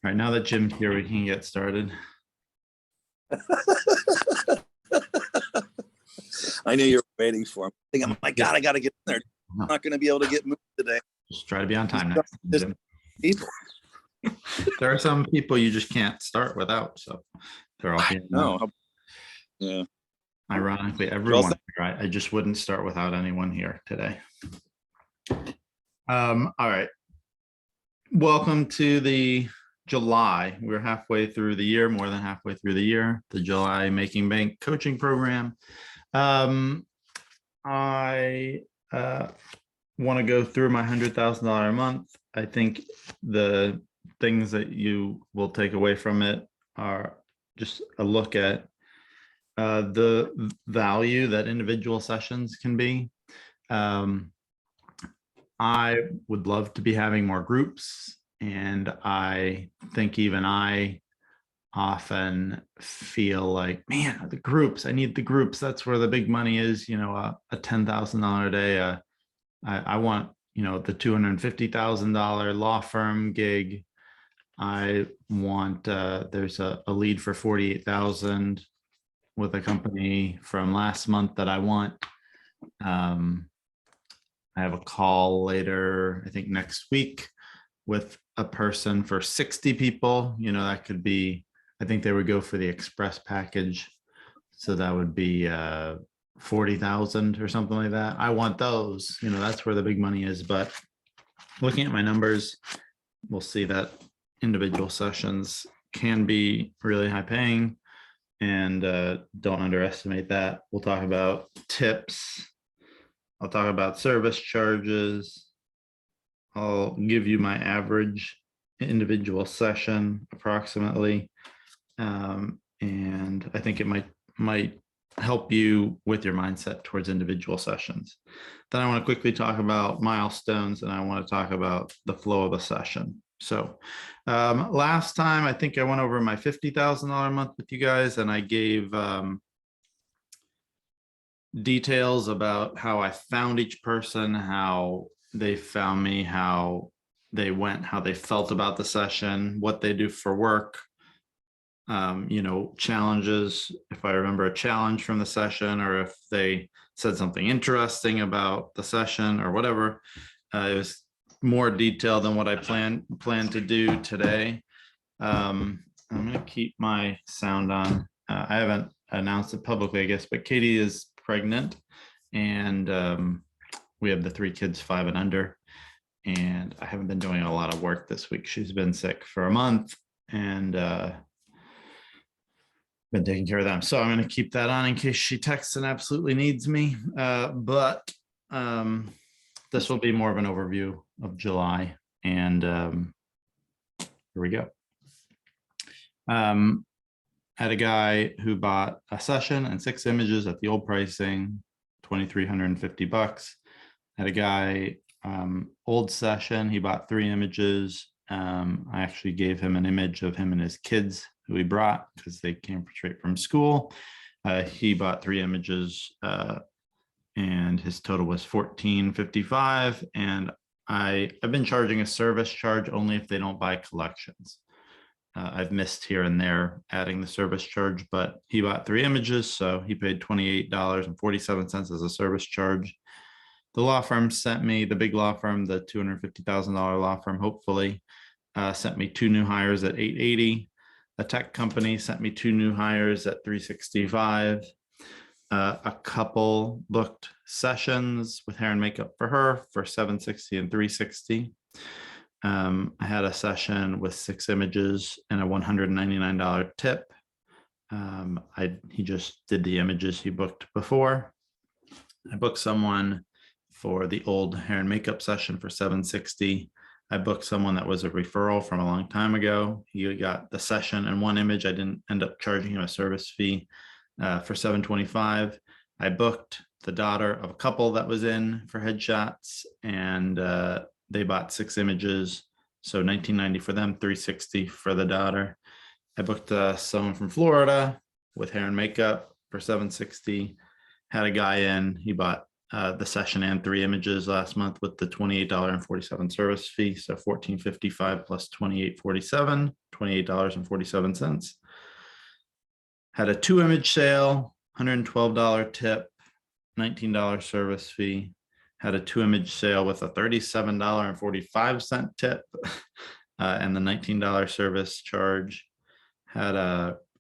All right, now that Jim's here, we can get started. I knew you were waiting for him. Thinking, my God, I got to get in there. I'm not going to be able to get moved today. Just try to be on time next time, Just Jim. people. There are some people you just can't start without, so they're all here. No. Yeah. Ironically, everyone here, I just wouldn't start without anyone here today. All right. Welcome to the July. We're halfway through the year, more than halfway through the year, the July Making Bank coaching program. I want to go through my $100,000 a month. I think the things that you will take away from it are just a look at the value that individual sessions can be. I would love to be having more groups, and I think even I often feel like, man, the groups, I need the groups. That's where the big money is, you know, a $10,000 a day. I want, you know, the $250,000 law firm gig. I want, there's a lead for 48,000 with a company from last month that I want. I have a call later, I think next week, with a person for 60 people. You know, that could be, I think they would go for the express package. So that would be 40,000 or something like that. I want those, you know, that's where the big money is. But looking at my numbers, we'll see that individual sessions can be really high paying, and don't underestimate that. We'll talk about tips. I'll talk about service charges. I'll give you my average individual session approximately. And I think it might help you with your mindset towards individual sessions. Then I want to quickly talk about milestones, and I want to talk about the flow of a session. So last time, I think I went over my $50,000 a month with you guys, and I gave details about how I found each person, how they found me, how they went, how they felt about the session, what they do for work, you know, challenges, if I remember a challenge from the session, or if they said something interesting about the session or whatever. It was more detailed than what I plan to do today. I'm going to keep my sound on. I haven't announced it publicly, I guess, but Katie is pregnant, and we have the 3 kids 5 and under, and I haven't been doing a lot of work this week. She's been sick for a month, and been taking care of them. So I'm going to keep that on in case she texts and absolutely needs me. But this will be more of an overview of July, and here we go. Had a guy who bought a session and 6 images at the old pricing, $2,350. Had a guy, old session, he bought 3 images. I actually gave him an image of him and his kids who he brought because they came straight from school. He bought 3 images, and his total was $1,455. And I've been charging a service charge only if they don't buy collections. I've missed here and there adding the service charge, but he bought 3 images, so he paid $28.47 as a service charge. The law firm sent me, the big law firm, the $250,000 law firm, hopefully, sent me 2 new hires at $880. A tech company sent me 2 new hires at $365. A couple booked sessions with hair and makeup for her for $760 and $360. I had a session with 6 images and a $199 tip. He just did the images he booked before. I booked someone for the old hair and makeup session for $760. I booked someone that was a referral from a long time ago. He got the session and 1 image. I didn't end up charging him a service fee for $725. I booked the daughter of a couple that was in for headshots, and they bought 6 images, so $19.90 for them, $360 for the daughter. I booked someone from Florida with hair and makeup for $760. Had a guy in, he bought the session and 3 images last month with the $28.47 service fee. So $14.55 plus $28.47, $28.47. Had a 2 image sale, $112 tip, $19 service fee. Had a 2 image sale with a $37.45 tip and the $19 service charge. Had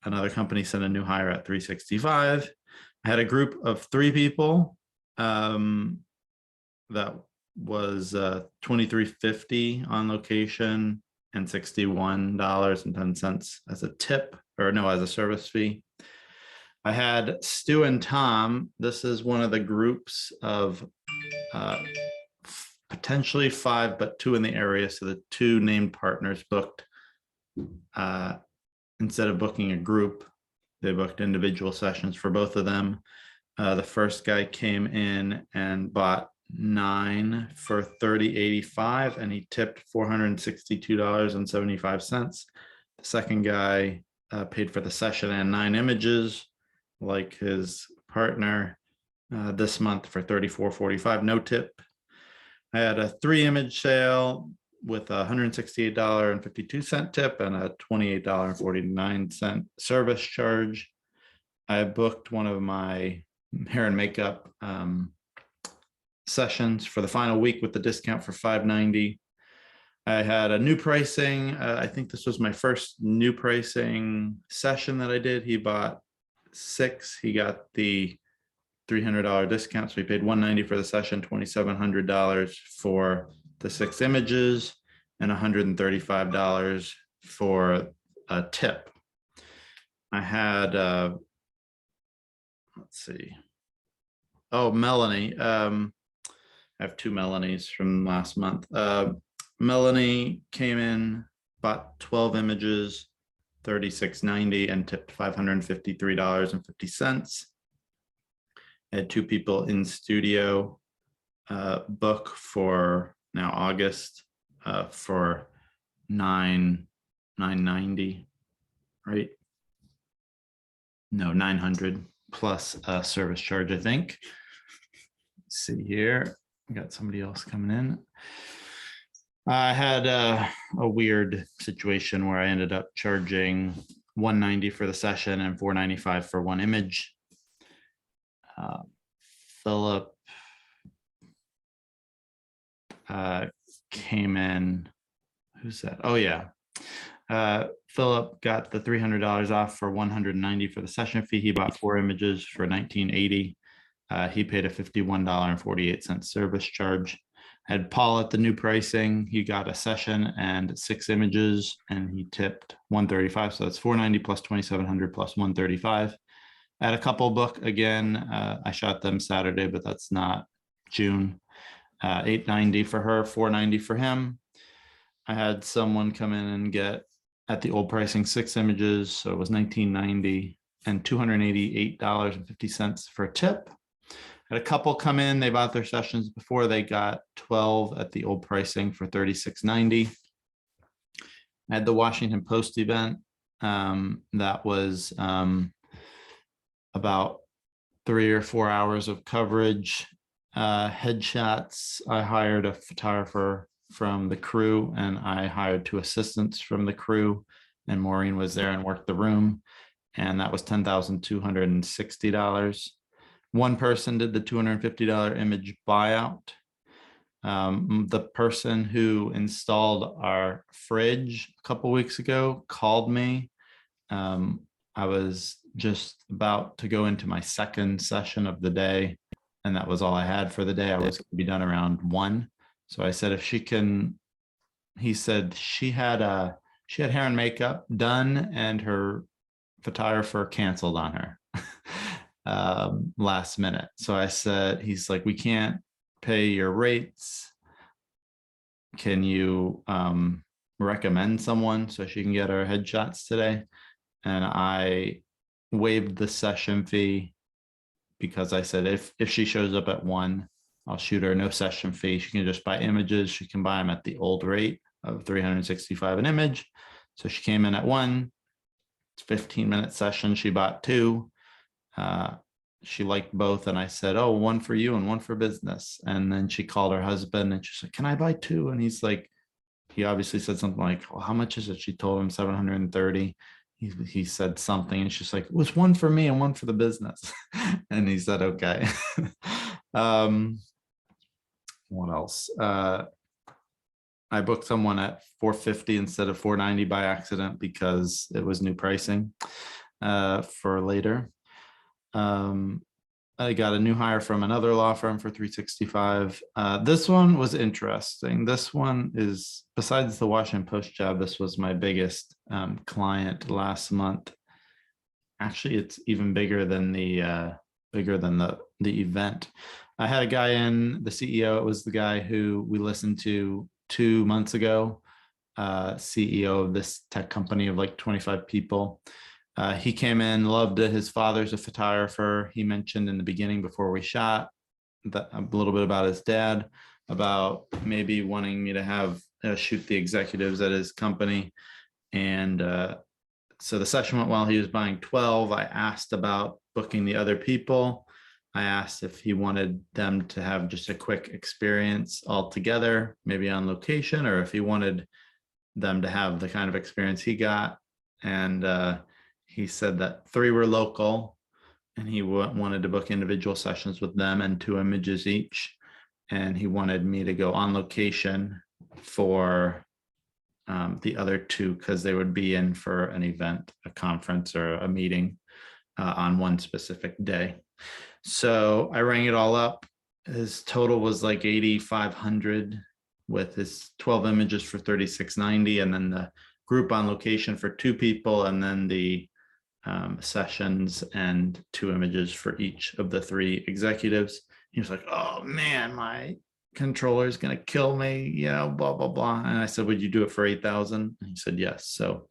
another company send a new hire at $365. I had a group of 3 people. That was $23.50 on location and $61.10 as a tip, or no, as a service fee. I had Stu and Tom. This is one of the groups of potentially 5, but 2 in the area. So the 2 named partners booked, instead of booking a group, they booked individual sessions for both of them. The first guy came in and bought 9 for $30.85, and he tipped $462.75. The second guy paid for the session and 9 images, like his partner, this month for $34.45, no tip. I had a 3 image sale with a $168.52 tip and a $28.49 service charge. I booked one of my hair and makeup sessions for the final week with the discount for $590. I had a new pricing. I think this was my first new pricing session that I did. He bought 6. He got the $300 discount, so he paid $190 for the session, $2,700 for the 6 images, and $135 for a tip. I had let's see. Oh, Melanie. I have 2 Melanies from last month. Melanie came in, bought 12 images, $36.90, and tipped $553.50. I had 2 people in studio book for now August for $990, right? No, $900 plus a service charge, I think. Let's see here. We got somebody else coming in. I had a weird situation where I ended up charging $190 for the session and $495 for 1 image. Philip came in. Who's that? Oh yeah. Philip got the $300 off for $190 for the session fee. He bought 4 images for $19.80. He paid a $51.48 service charge. I had Paul at the new pricing. He got a session and 6 images, and he tipped $135. So that's $490 plus $2,700 plus $135. I had a couple book again. I shot them Saturday, but that's not June. $890 for her, $490 for him. I had someone come in and get, at the old pricing, 6 images, so it was $19.90 and $288.50 for a tip. Had a couple come in, they bought their sessions before, they got 12 at the old pricing for $36.90. I had the Washington Post event. That was about 3 or 4 hours of coverage. Headshots, I hired a photographer from the crew, and I hired 2 assistants from the crew, and Maureen was there and worked the room, and that was $10,260. One person did the $250 image buyout. The person who installed our fridge a couple weeks ago called me. I was just about to go into my second session of the day, and that was all I had for the day. I was going to be done around 1. So I said, if she can, he said she had hair and makeup done and her photographer canceled on her last minute. So I said, he's like, we can't pay your rates. Can you recommend someone so she can get her headshots today? And I waived the session fee because I said, if she shows up at 1, I'll shoot her no session fee. She can just buy images. She can buy them at the old rate of $365 an image. So she came in at 1. It's 15-minute session. She bought 2. she liked both. And I said, oh, one for you and one for business. And then she called her husband and she's like, can I buy two? And he's like, he obviously said something like, well, how much is it? She told him 730. He said something and she's like, it was one for me and one for the business. And he said, okay. What else? I booked someone at 450 instead of 490 by accident because it was new pricing for later. I got a new hire from another law firm for 365. This one was interesting. This one is, besides the Washington Post job, this was my biggest client last month. Actually, it's even bigger than the event. I had a guy in, the CEO. It was the guy who we listened to 2 months ago, CEO of this tech company of like 25 people. He came in, loved it. His father's a photographer. He mentioned in the beginning before we shot that a little bit about his dad, about maybe wanting me to have shoot the executives at his company. And so the session went well. He was buying 12. I asked about booking the other people. I asked if he wanted them to have just a quick experience all together, maybe on location, or if he wanted them to have the kind of experience he got. And he said that 3 were local and he wanted to book individual sessions with them and 2 images each. And he wanted me to go on location for the other 2 because they would be in for an event, a conference or a meeting on one specific day. So I rang it all up. His total was like 8,500 with his 12 images for 3,690, and then the group on location for 2 people, and then the sessions and 2 images for each of the 3 executives. He was like, oh man, my controller is going to kill me, you know, blah, blah, blah. And I said, would you do it for 8,000? And he said, yes. So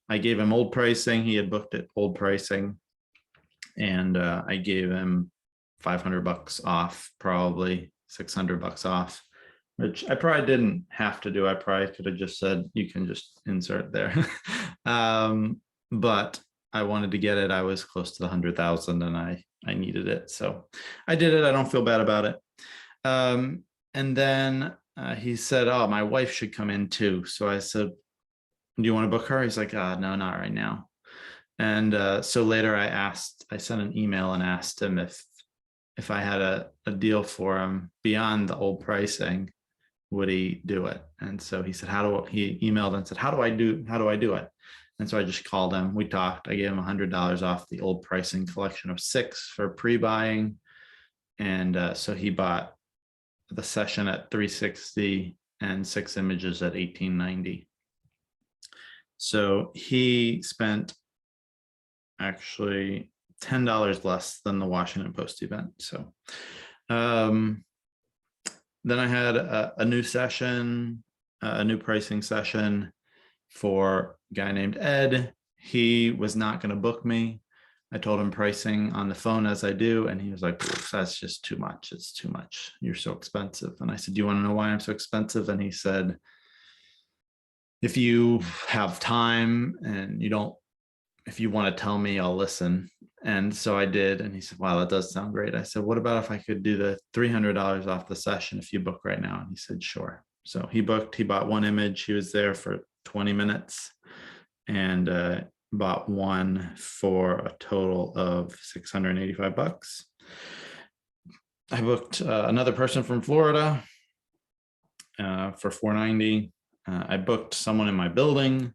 I gave him old pricing. He had booked it old pricing. And I gave him $500 off, probably $600 off, which I probably didn't have to do. I probably could have just said, you can just insert there. But I wanted to get it. I was close to the 100,000 and I needed it. So I did it. I don't feel bad about it. And then he said, oh, my wife should come in too. So I said, do you want to book her? He's like, no, not right now. And so later I sent an email and asked him if I had a deal for him beyond the old pricing, would he do it? And so he said, he emailed and said, how do I do it? And so I just called him. We talked. I gave him $100 off the old pricing collection of 6 for pre-buying. And so he bought the session at 360 and 6 images at 1890. So he spent actually $10 less than the Washington Post event. So then I had a new session, a new pricing session for a guy named Ed. He was not going to book me. I told him pricing on the phone as I do, and he was like, that's just too much. It's too much. You're so expensive. And I said, do you want to know why I'm so expensive? And he said, if you have time and if you want to tell me, I'll listen. And so I did. And he said, wow, that does sound great. I said, what about if I could do the $300 off the session if you book right now? And he said, sure. So he booked, he bought 1 image. He was there for 20 minutes and bought 1 for a total of $685. I booked another person from Florida for $490. I booked someone in my building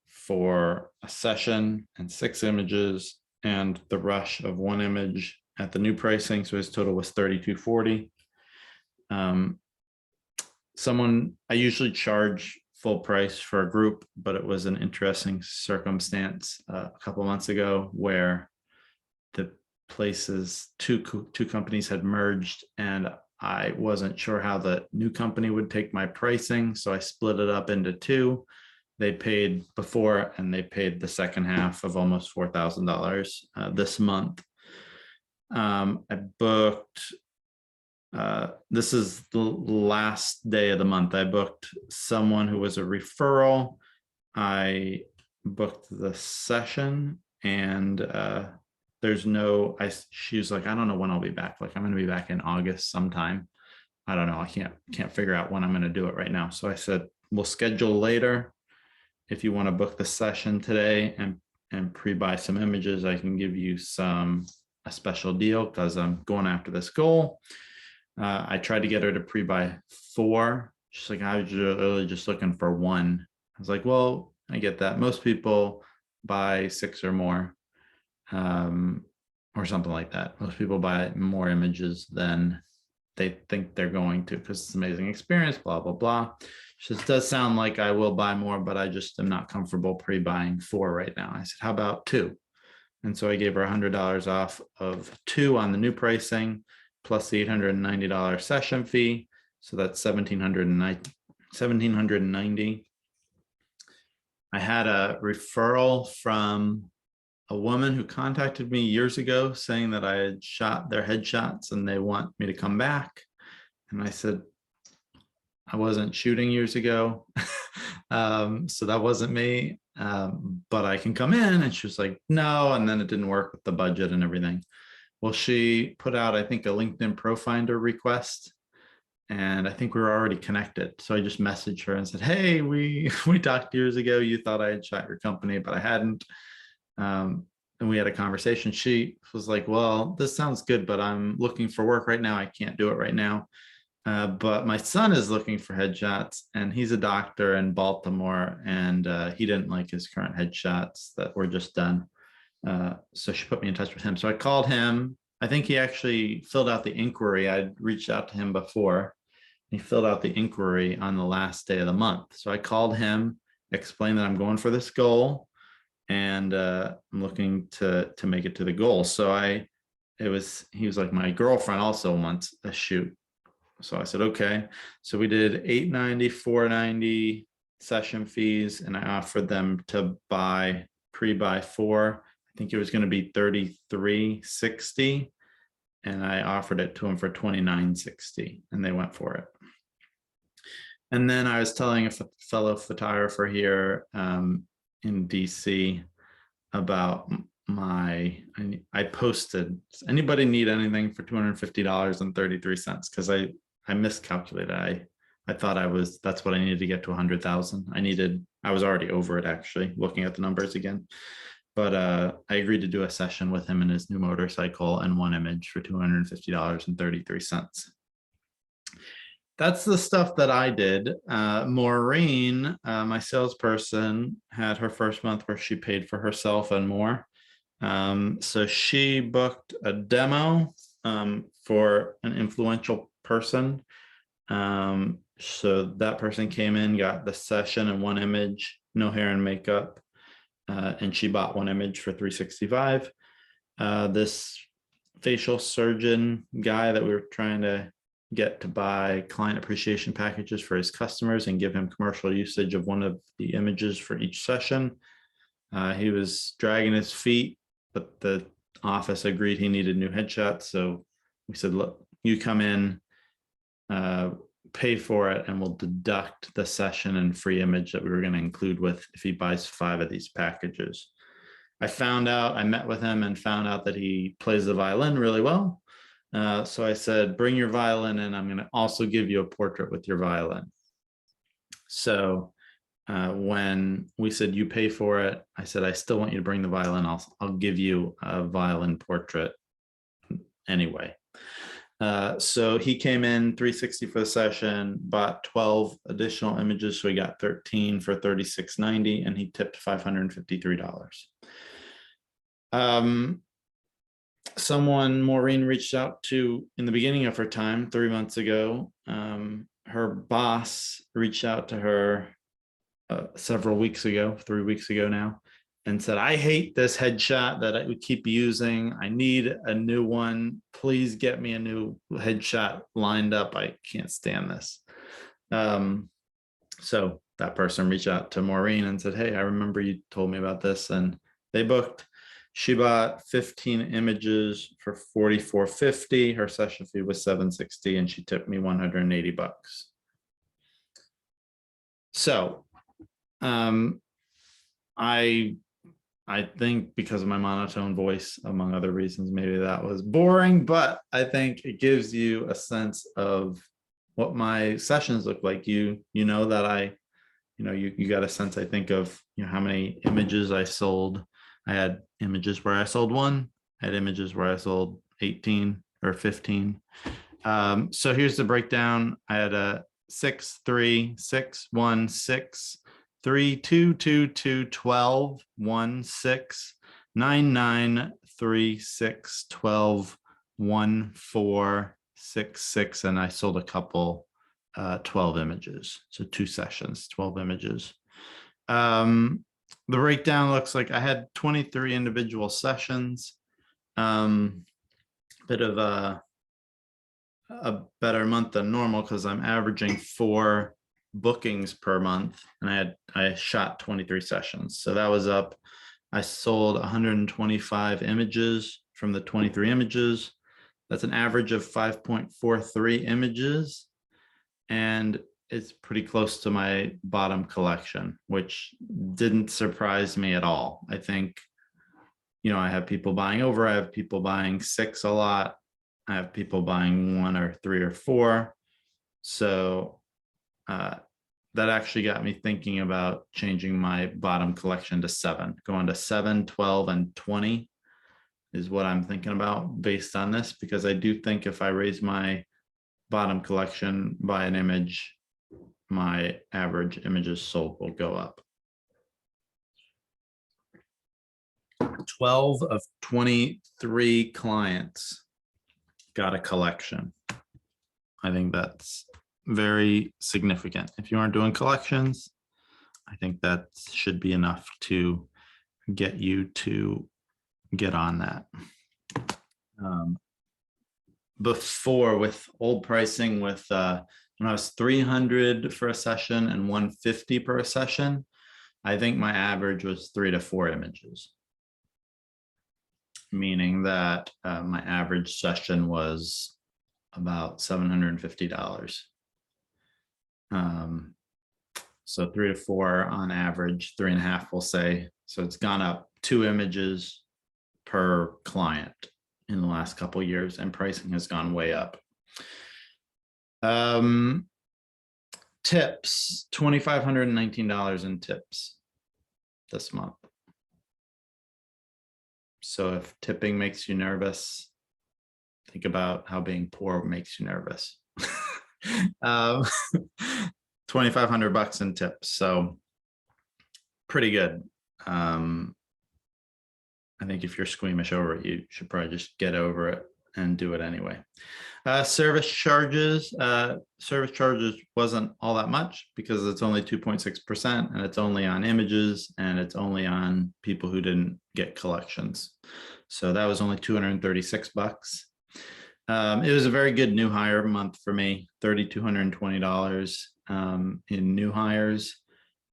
for a session and 6 images and the rush of 1 image at the new pricing. So his total was $3,240. I usually charge full price for a group, but it was an interesting circumstance a couple months ago where the places, two companies had merged, and I wasn't sure how the new company would take my pricing. So I split it up into 2. They paid before and they paid the second half of almost $4,000 this month. I booked, this is the last day of the month. I booked someone who was a referral. I booked the session and there's no, she was like, I don't know when I'll be back. Like, I'm going to be back in August sometime. I don't know. I can't figure out when I'm going to do it right now. So I said, we'll schedule later. If you want to book the session today and pre-buy some images, I can give you a special deal because I'm going after this goal. I tried to get her to pre-buy 4. She's like, I was really just looking for 1. I was like, well, I get that. Most people buy 6 or more, or something like that. Most people buy more images than they think they're going to because it's an amazing experience, blah, blah, blah. She says, does sound like I will buy more, but I just am not comfortable pre-buying 4 right now. I said, how about 2? And so I gave her $100 off of 2 on the new pricing, plus the $890 session fee. So that's $1,790. I had a referral from a woman who contacted me years ago saying that I had shot their headshots and they want me to come back. And I said, I wasn't shooting years ago. So that wasn't me, but I can come in. And she was like, no. And then it didn't work with the budget and everything. Well, she put out, I think, a LinkedIn Profinder request. And I think we were already connected. So I just messaged her and said, hey, we talked years ago. You thought I had shot your company, but I hadn't. And we had a conversation. She was like, well, this sounds good, but I'm looking for work right now. I can't do it right now. But my son is looking for headshots and he's a doctor in Baltimore and he didn't like his current headshots that were just done. So she put me in touch with him. So I called him. I think he actually filled out the inquiry. I'd reached out to him before. He filled out the inquiry on the last day of the month. So I called him, explained that I'm going for this goal and I'm looking to make it to the goal. So he was like, my girlfriend also wants a shoot. So I said, okay. So we did $890, $490 session fees, and I offered them to pre-buy 4. I think it was going to be $33.60, and I offered it to them for $29.60, and they went for it. And then I was telling a fellow photographer here in DC about I posted, does anybody need anything for $250.33? Because I miscalculated. I thought that's what I needed to get to 100,000. I was already over it, actually, looking at the numbers again. But I agreed to do a session with him and his new motorcycle and 1 image for $250.33. That's the stuff that I did. Maureen, my salesperson, had her first month where she paid for herself and more. So she booked a demo for an influential person. So that person came in, got the session and 1 image, no hair and makeup, and she bought 1 image for $365. This facial surgeon guy that we were trying to get to buy client appreciation packages for his customers and give him commercial usage of 1 of the images for each session. He was dragging his feet, but the office agreed he needed new headshots. So we said, look, you come in, pay for it, and we'll deduct the session and free image that we were going to include with if he buys 5 of these packages. I met with him and found out that he plays the violin really well. So I said, bring your violin and I'm going to also give you a portrait with your violin. So when we said you pay for it, I said, I still want you to bring the violin. I'll give you a violin portrait anyway. So he came in $360 for the session, bought 12 additional images. So he got 13 for $36.90 and he tipped $553. Someone Maureen reached out to in the beginning of her time 3 months ago. Her boss reached out to her several weeks ago, 3 weeks ago now, and said, I hate this headshot that I would keep using. I need a new one. Please get me a new headshot lined up. I can't stand this. So that person reached out to Maureen and said, hey, I remember you told me about this, and they booked. She bought 15 images for $44.50. Her session fee was $760, and she tipped me $180. So I I think because of my monotone voice, among other reasons, maybe that was boring, but I think it gives you a sense of what my sessions look like. You know that you got a sense, I think, of how many images I sold. I had images where I sold one, I had images where I sold 18 or 15. So here's the breakdown. I had a 6, 3, 6, 1, 6, 3, 2, 2, 2, 12, 1, 6, 9, 9, 3, 6, 12, 1, 4, 6, 6, and I sold a couple 12 images. So 2 sessions, 12 images. The breakdown looks like I had 23 individual sessions. Bit of a better month than normal because I'm averaging 4 bookings per month, and I shot 23 sessions. So that was up. I sold 125 images from the 23 images. That's an average of 5.43 images. And it's pretty close to my bottom collection, which didn't surprise me at all. I think, I have people buying over, I have people buying 6 a lot. I have people buying 1 or 3 or 4. So that actually got me thinking about changing my bottom collection to 7, going to 7, 12, and 20 is what I'm thinking about based on this, because I do think if I raise my bottom collection by an image, my average images sold will go up. 12 of 23 clients got a collection. I think that's very significant. If you aren't doing collections, I think that should be enough to get you to get on that. Before, with old pricing, with when I was 300 for a session and 150 per a session, I think my average was 3 to 4 images, meaning that my average session was about $750. So 3 to 4 on average, 3.5 we'll say. So it's gone up 2 images per client in the last couple of years, and pricing has gone way up. Tips, $2,519 in tips this month. So if tipping makes you nervous, think about how being poor makes you nervous. $2,500 in tips, so pretty good. I think if you're squeamish over it, you should probably just get over it and do it anyway. Service charges wasn't all that much because it's only 2.6%, and it's only on images, and it's only on people who didn't get collections. So that was only $236. It was a very good new hire month for me, $3,220 in new hires.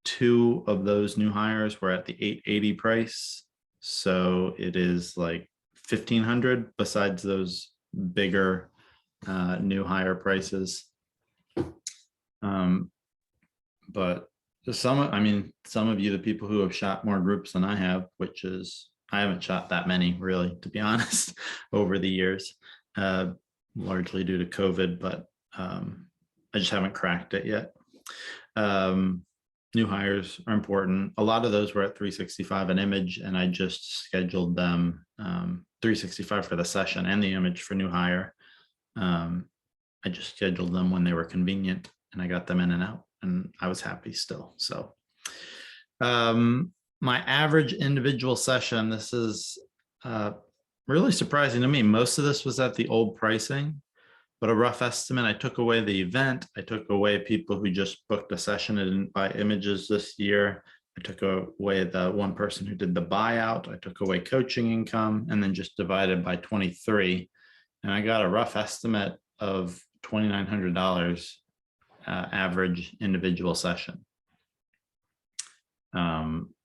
2 of those new hires were at the $880 price. So it is like $1,500 besides those bigger new hire prices. But some of you, the people who have shot more groups than I have, which is, I haven't shot that many really, to be honest, over the years, largely due to COVID, but I just haven't cracked it yet. New hires are important. A lot of those were at $365 an image, and I just scheduled them $365 for the session and the image for new hire. I just scheduled them when they were convenient, and I got them in and out, and I was happy still. So my average individual session, this is really surprising to me. Most of this was at the old pricing, but a rough estimate, I took away the event. I took away people who just booked a session and didn't buy images this year. I took away the one person who did the buyout. I took away coaching income, and then just divided by 23. And I got a rough estimate of $2,900 average individual session.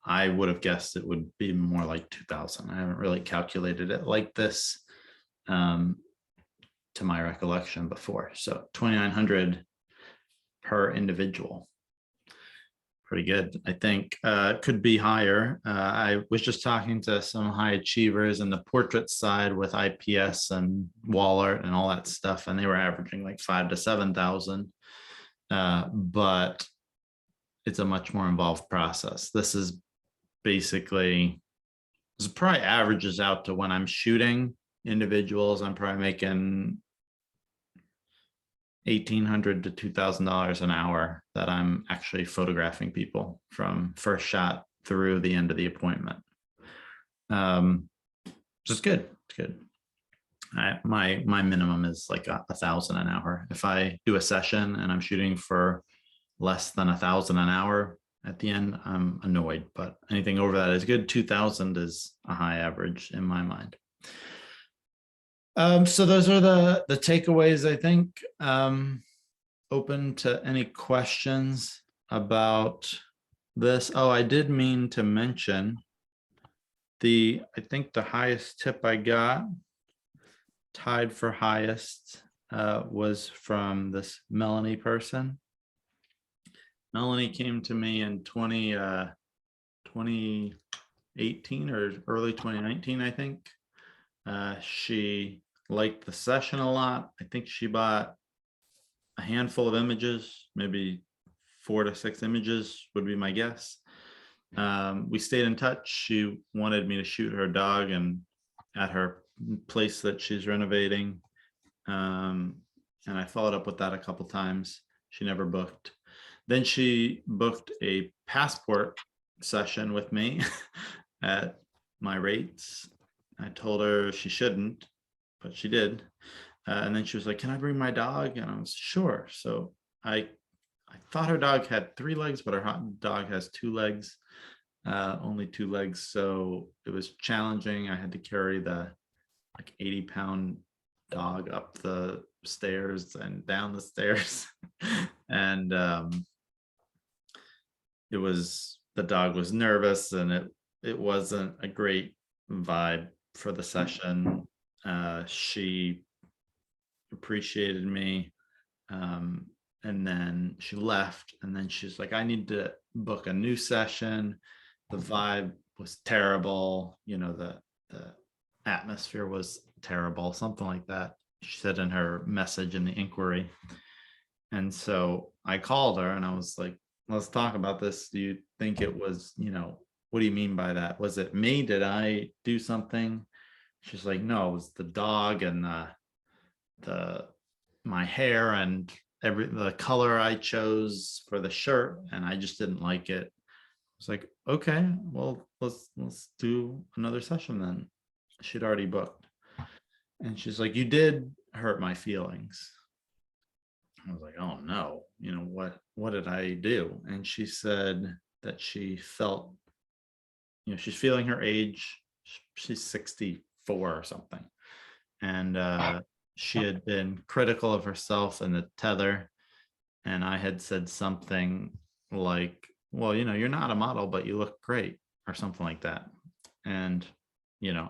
I would have guessed it would be more like 2,000. I haven't really calculated it like this to my recollection before. So $2,900 per individual. pretty good. I think could be higher. I was just talking to some high achievers in the portrait side with IPS and wall art and all that stuff, and they were averaging like 5,000 to 7,000. But it's a much more involved process. This is basically, this probably averages out to when I'm shooting individuals, I'm probably making $1,800 to $2,000 an hour that I'm actually photographing people from first shot through the end of the appointment. Just good. It's good. My minimum is like 1,000 an hour. If I do a session and I'm shooting for less than 1,000 an hour at the end, I'm annoyed, but anything over that is good. 2,000 is a high average in my mind. So those are the takeaways, I think. Open to any questions about this. Oh, I did mean to mention I think the highest tip I got, tied for highest, was from this Melanie person. Melanie came to me in 2018 or early 2019, I think. She liked the session a lot. I think she bought a handful of images, maybe 4 to 6 images would be my guess. We stayed in touch. She wanted me to shoot her dog and at her place that she's renovating. And I followed up with that a couple times. She never booked. Then she booked a passport session with me at my rates. I told her she shouldn't, but she did. And then she was like, can I bring my dog? And I was sure. So I thought her dog had 3 legs, but her dog has 2 legs, only 2 legs. So it was challenging. I had to carry the like 80-pound dog up the stairs and down the stairs. And the dog was nervous, and it wasn't a great vibe for the session. She appreciated me, and then she left, and then she's like, I need to book a new session. The vibe was terrible, the atmosphere was terrible, something like that, she said in her message in the inquiry. And so I called her and I was like, let's talk about this. Do you think it was, what do you mean by that? Was it me? Did I do something? She's like, no, it was the dog and my hair and the color I chose for the shirt, and I just didn't like it. I was like, okay, well, let's do another session then. She'd already booked. And she's like, you did hurt my feelings. I was like, oh no, what did I do? And she said that she felt, she's feeling her age. She's 64 or something. And she had been critical of herself in the tether. And I had said something like, well, you're not a model, but you look great, or something like that. And,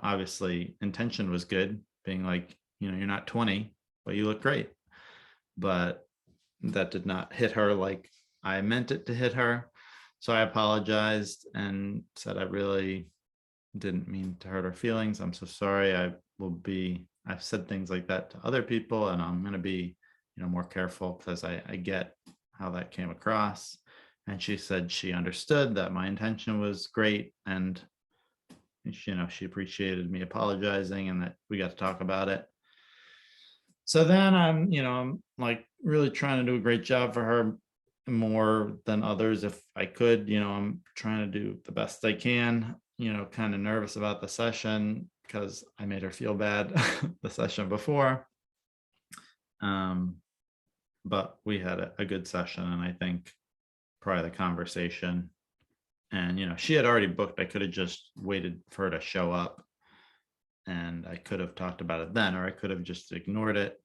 obviously intention was good, being like, you're not 20, but you look great. But that did not hit her like I meant it to hit her. So I apologized and said, I really didn't mean to hurt her feelings. I'm so sorry. I've said things like that to other people, and I'm going to be, more careful, because I get how that came across. And she said she understood that my intention was great, and she appreciated me apologizing and that we got to talk about it. So then I'm like really trying to do a great job for her, more than others if I could. I'm trying to do the best I can, kind of nervous about the session because I made her feel bad the session before. But we had a good session, and I think probably the conversation, and she had already booked. I could have just waited for her to show up, and I could have talked about it then, or I could have just ignored it.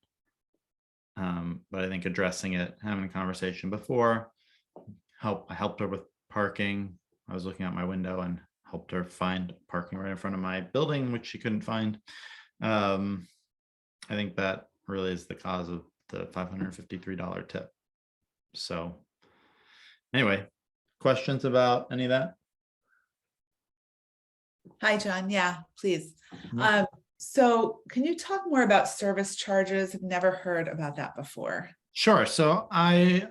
But I think addressing it, having a conversation before, I helped her with parking. I was looking out my window and helped her find parking right in front of my building, which she couldn't find. I think that really is the cause of the $553 tip. So anyway, questions about any of that? Hi, John. Yeah, please. No. So can you talk more about service charges? I've never heard about that before. Sure. So I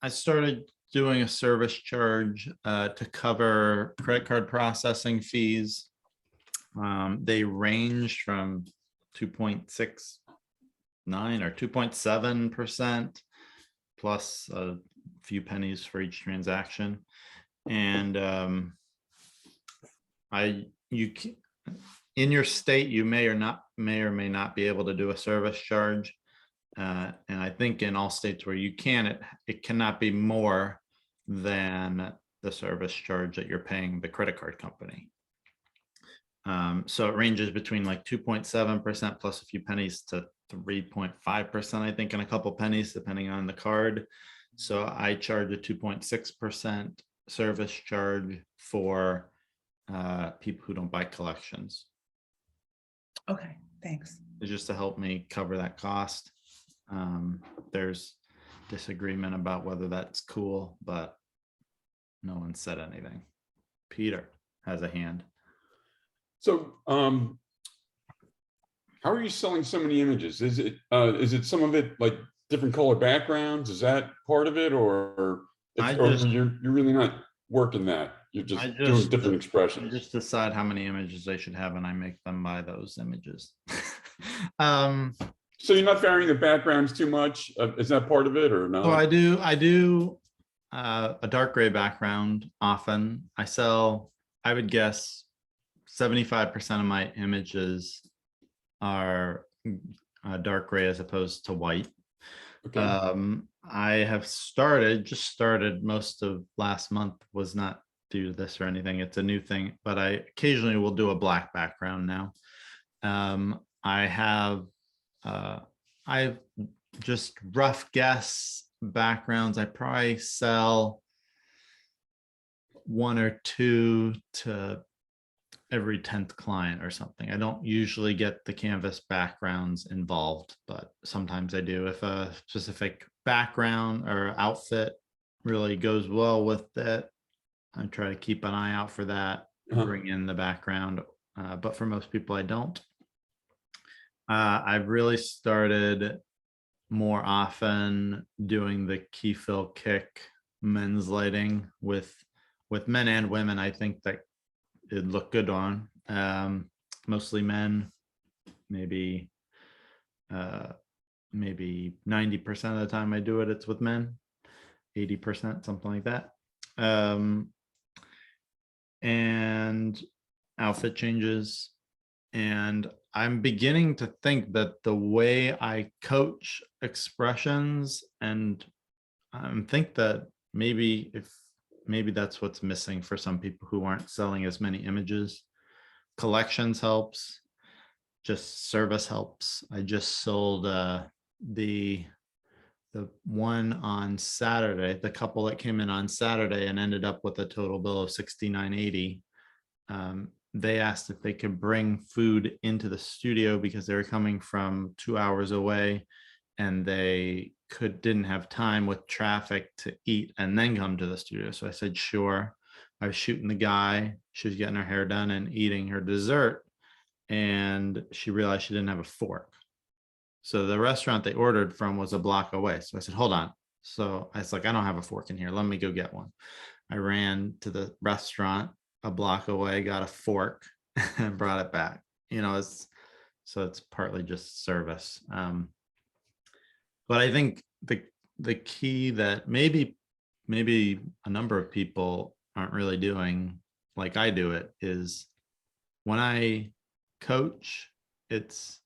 started doing a service charge to cover credit card processing fees. They range from 2.69 or 2.7% plus a few pennies for each transaction. And in your state, you may or may not be able to do a service charge. And I think in all states where you can, it cannot be more than the service charge that you're paying the credit card company. So it ranges between like 2.7% plus a few pennies to 3.5%, I think, and a couple pennies depending on the card. So I charge a 2.6% service charge for people who don't buy collections. Okay, thanks. It's just to help me cover that cost. There's disagreement about whether that's cool, but no one said anything. Peter has a hand. So, how are you selling so many images? Is it some of it like different color backgrounds? Is that part of it, or you're really not working that? You're just doing different expressions. I just decide how many images they should have, and I make them buy those images. So you're not varying the backgrounds too much? Is that part of it, or no? So I do a dark gray background often. I sell, I would guess 75% of my images are dark gray as opposed to white. Okay. I have just started most of last month, was not due to this or anything. It's a new thing, but I occasionally will do a black background now. I've just rough guess backgrounds. I probably sell 1 or 2 to every 10th client or something. I don't usually get the canvas backgrounds involved, but sometimes I do. If a specific background or outfit really goes well with it, I try to keep an eye out for that, bring in the background. But for most people, I don't. I've really started more often doing the key fill kick men's lighting with men and women. I think that it'd look good on mostly men, maybe 90% of the time I do it, it's with men, 80%, something like that. And outfit changes. And I'm beginning to think that the way I coach expressions, and I think that maybe that's what's missing for some people who aren't selling as many images. Collections helps, just service helps. I just sold the one on Saturday, the couple that came in on Saturday and ended up with a total bill of $69.80. They asked if they could bring food into the studio because they were coming from 2 hours away and they didn't have time with traffic to eat and then come to the studio. So I said, sure. I was shooting the guy. She was getting her hair done and eating her dessert. And she realized she didn't have a fork. So the restaurant they ordered from was a block away. So I said, hold on. So I was like, I don't have a fork in here. Let me go get one. I ran to the restaurant a block away, got a fork and brought it back. So it's partly just service. But I think the key that maybe a number of people aren't really doing like I do it is when I coach, it's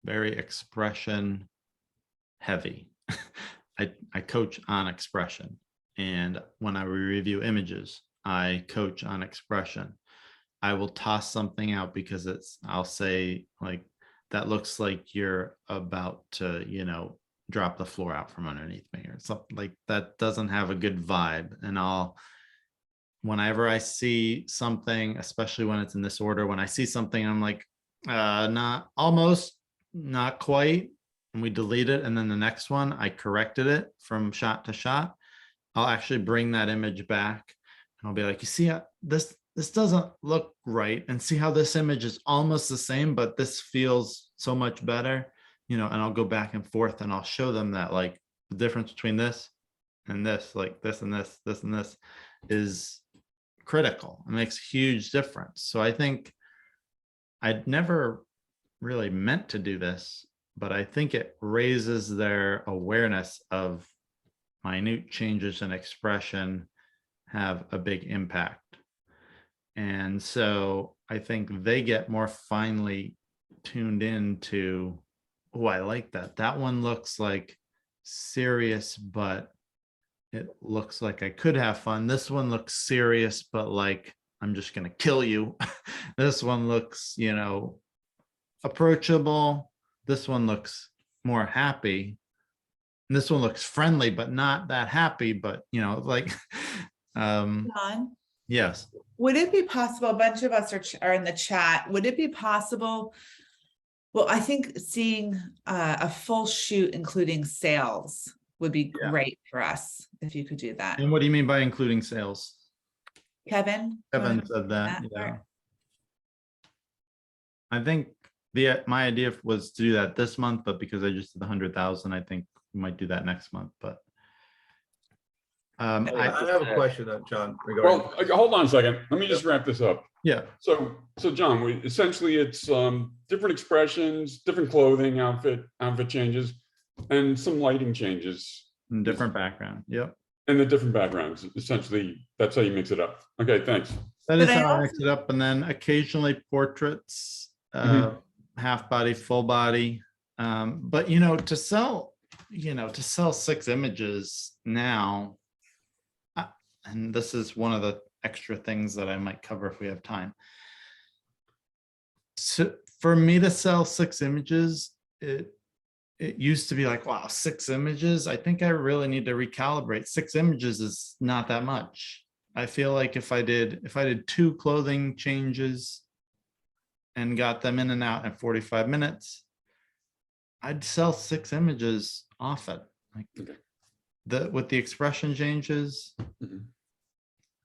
very expression heavy. I coach on expression. And when I review images, I coach on expression. I will toss something out because I'll say like, that looks like you're about to, drop the floor out from underneath me or something like that. Doesn't have a good vibe. And whenever I see something, especially when it's in this order, when I see something, I'm like, not almost, not quite. And we delete it. And then the next one, I corrected it from shot to shot. I'll actually bring that image back and I'll be like, you see, this doesn't look right, and see how this image is almost the same, but this feels so much better, and I'll go back and forth and I'll show them that, like, the difference between this and this, like this and this and this is critical. It makes a huge difference. So I think I'd never really meant to do this, but I think it raises their awareness of minute changes in expression have a big impact. And so I think they get more finely tuned into, oh, I like that. That one looks like serious, but it looks like I could have fun. This one looks serious, but like, I'm just going to kill you. This one looks, approachable. This one looks more happy. And this one looks friendly, but not that happy, but like, John, yes. would it be possible, a bunch of us are in the chat, would it be possible? Well, I think seeing a full shoot, including sales, would be Yeah. great for us, if you could do that. And what do you mean by including sales? Kevin? you wanna Kevin said that, that yeah. part? I think my idea was to do that this month, but because I just did the 100,000, I think we might do that next month, but. I have a question, John, regarding. Well, hold on a second. Let me just wrap this up. Yeah, So John, essentially it's different expressions, different clothing, outfit changes, and some lighting changes and different background. Yep. and the different backgrounds. Essentially, that's how you mix it up. Okay, thanks. That is But I how I mix it up. And then occasionally portraits, half body, full body. But to sell 6 images now, and this is one of the extra things that I might cover if we have time. So for me to sell 6 images, it used to be like, wow, 6 images. I think I really need to recalibrate. 6 images is not that much. I feel like if I did 2 clothing changes and got them in and out in 45 minutes, I'd sell 6 images often. Like Okay. with the expression changes. Mhm.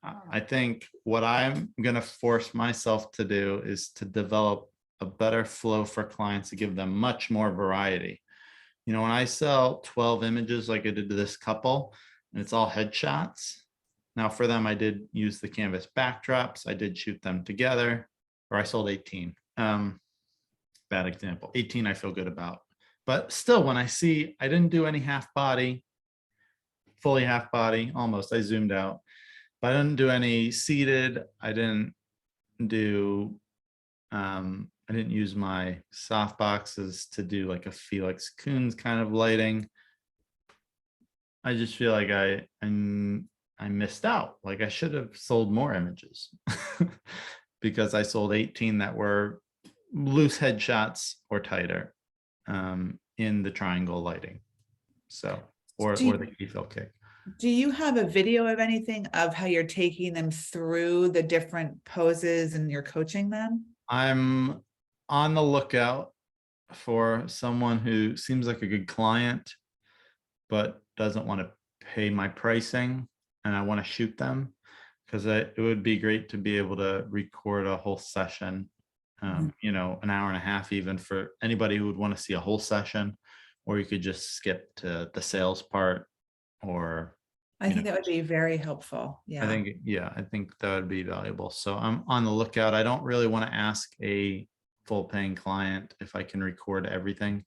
I think what I'm going to force myself to do is to develop a better flow for clients to give them much more variety. When I sell 12 images like I did to this couple, and it's all headshots. Now for them, I did use the canvas backdrops. I did shoot them together, or I sold 18. Bad example. 18 I feel good about. But still, when I see I didn't do any half body, fully half body, almost, I zoomed out. But I didn't do any seated. I didn't use my soft boxes to do like a Felix Kuhn kind of lighting. I just feel like I missed out. Like I should have sold more images because I sold 18 that were loose headshots or tighter in the triangle lighting. So, or the key fill kick. Do you have a video of anything of how you're taking them through the different poses and you're coaching them? I'm on the lookout for someone who seems like a good client, but doesn't want to pay my pricing, and I want to shoot them because it would be great to be able to record a whole session, an hour and a half, even for anybody who would want to see a whole session, or you could just skip to the sales part, or I think that would be very helpful. Yeah. I think that would be valuable. So I'm on the lookout. I don't really want to ask a full paying client if I can record everything,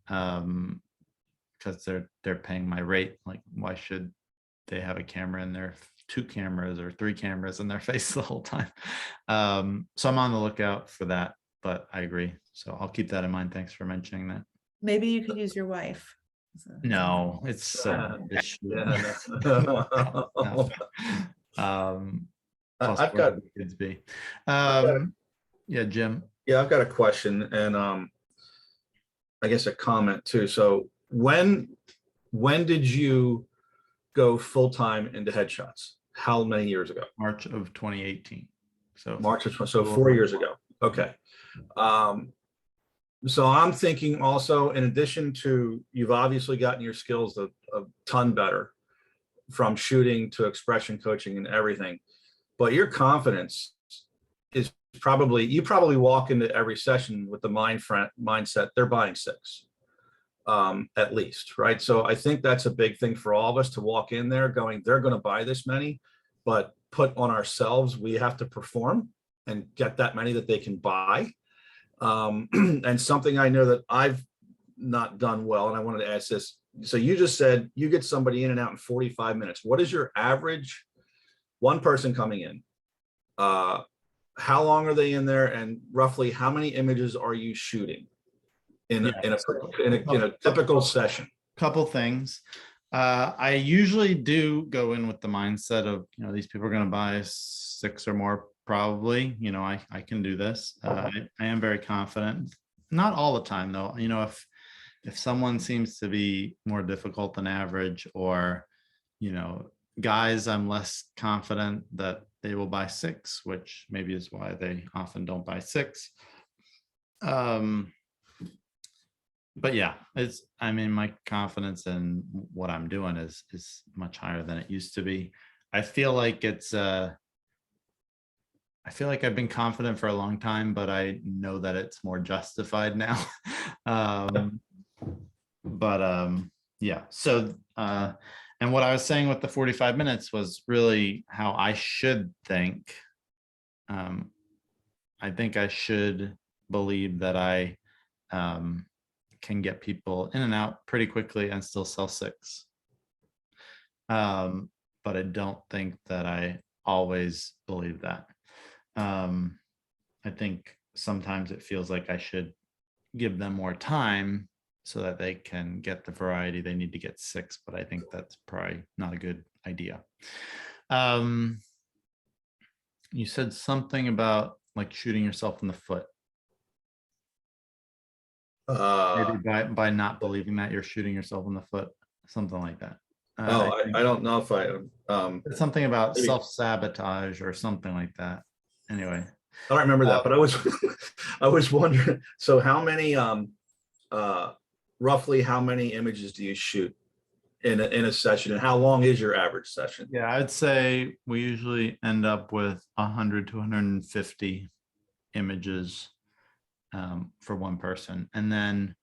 because they're paying my rate. Like, why should they have a camera in their 2 cameras or 3 cameras in their face the whole time? So I'm on the lookout for that, but I agree. So I'll keep that in mind. Thanks for mentioning that. Maybe you could use your wife. No, it's so. Plus I've where got, the kids be. got Yeah, Jim. yeah, I've got a question and I guess a comment too. So when did you go full-time into headshots? How many years ago? March of 2018. So March of, so 4 years ago. Okay. So I'm thinking also, in addition to, you've obviously gotten your skills a ton better from shooting to expression coaching and everything, but your confidence is probably, you probably walk into every session with the mindset, they're buying 6. At least, right? So I think that's a big thing for all of us to walk in there going, they're going to buy this many, but put on ourselves, we have to perform and get that many that they can buy. And something I know that I've not done well, and I wanted to ask this. So you just said you get somebody in and out in 45 minutes. What is your average one person coming in? How long are they in there, and roughly how many images are you shooting in a typical session? Couple things. I usually do go in with the mindset of, these people are going to buy 6 or more, probably. I can do this. I am very confident. Not all the time, though. If someone seems to be more difficult than average, or, guys, I'm less confident that they will buy 6, which maybe is why they often don't buy 6. But yeah, my confidence in what I'm doing is much higher than it used to be. I feel like I've been confident for a long time, but I know that it's more justified now. Yeah. So, and what I was saying with the 45 minutes was really how I should think. I think I should believe that I can get people in and out pretty quickly and still sell 6. But I don't think that I always believe that. I think sometimes it feels like I should give them more time so that they can get the variety they need to get 6, but I think that's probably not a good idea. You said something about like shooting yourself in the foot. Maybe by not believing that you're shooting yourself in the foot, something like that. I don't know if It's something about maybe. self-sabotage or something like that. Anyway, I don't remember that, but I was I was wondering, so how many roughly how many images do you shoot in a session, and how long is your average session? yeah, I'd say we usually end up with 100 to 150 images for one person, and then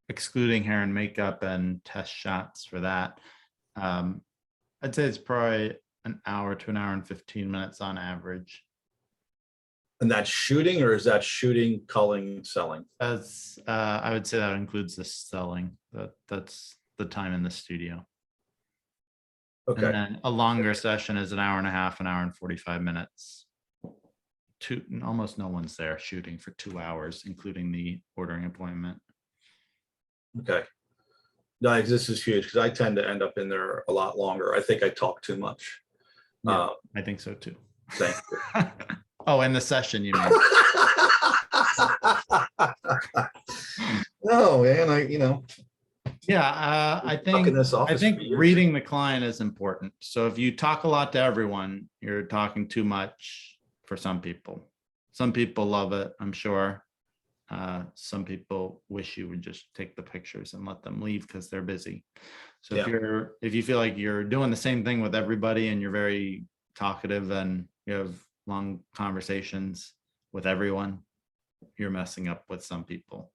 excluding hair and makeup and test shots for that, I'd say it's probably an hour to an hour and 15 minutes on average. And that's shooting, or is that shooting, culling, selling? That's I would say that includes the selling. That's the time in the studio. Okay. And then a longer session is an hour and a half, an hour and 45 minutes. Almost no one's there shooting for 2 hours, including the ordering appointment. Okay. No, this is huge because I tend to end up in there a lot longer. I think I talk too much. Yeah, I think so too. Thank you. Oh, in the session, you mean? No, man, Yeah, I stuck in this office think for years. reading the client is important. So if you talk a lot to everyone, you're talking too much for some people. Some people love it, I'm sure. Some people wish you would just take the pictures and let them leave because they're busy. So if you feel like you're doing the same thing with everybody and you're very talkative and you have long conversations with everyone, you're messing up with some people.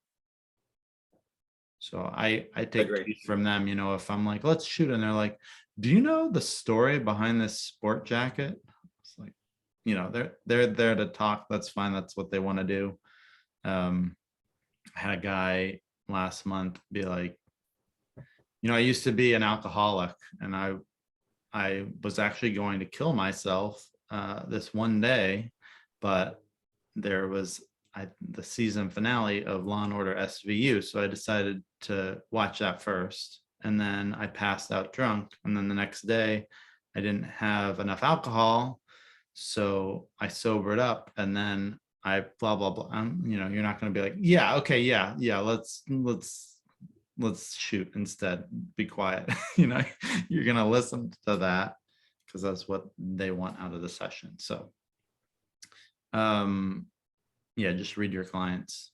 So I take cues from them, if I'm like, let's shoot, and they're like, do you know the story behind this sport jacket? It's like, they're there to talk. That's fine. That's what they want to do. I had a guy last month be like, I used to be an alcoholic, and I was actually going to kill myself this one day, but there was the season finale of Law and Order SVU, so I decided to watch that first, and then I passed out drunk, and then the next day I didn't have enough alcohol, so I sobered up, and then I blah blah blah. You're not going to be like, yeah, okay, yeah, let's shoot instead. Be quiet. You're going to listen to that because that's what they want out of the session. So, yeah, just read your clients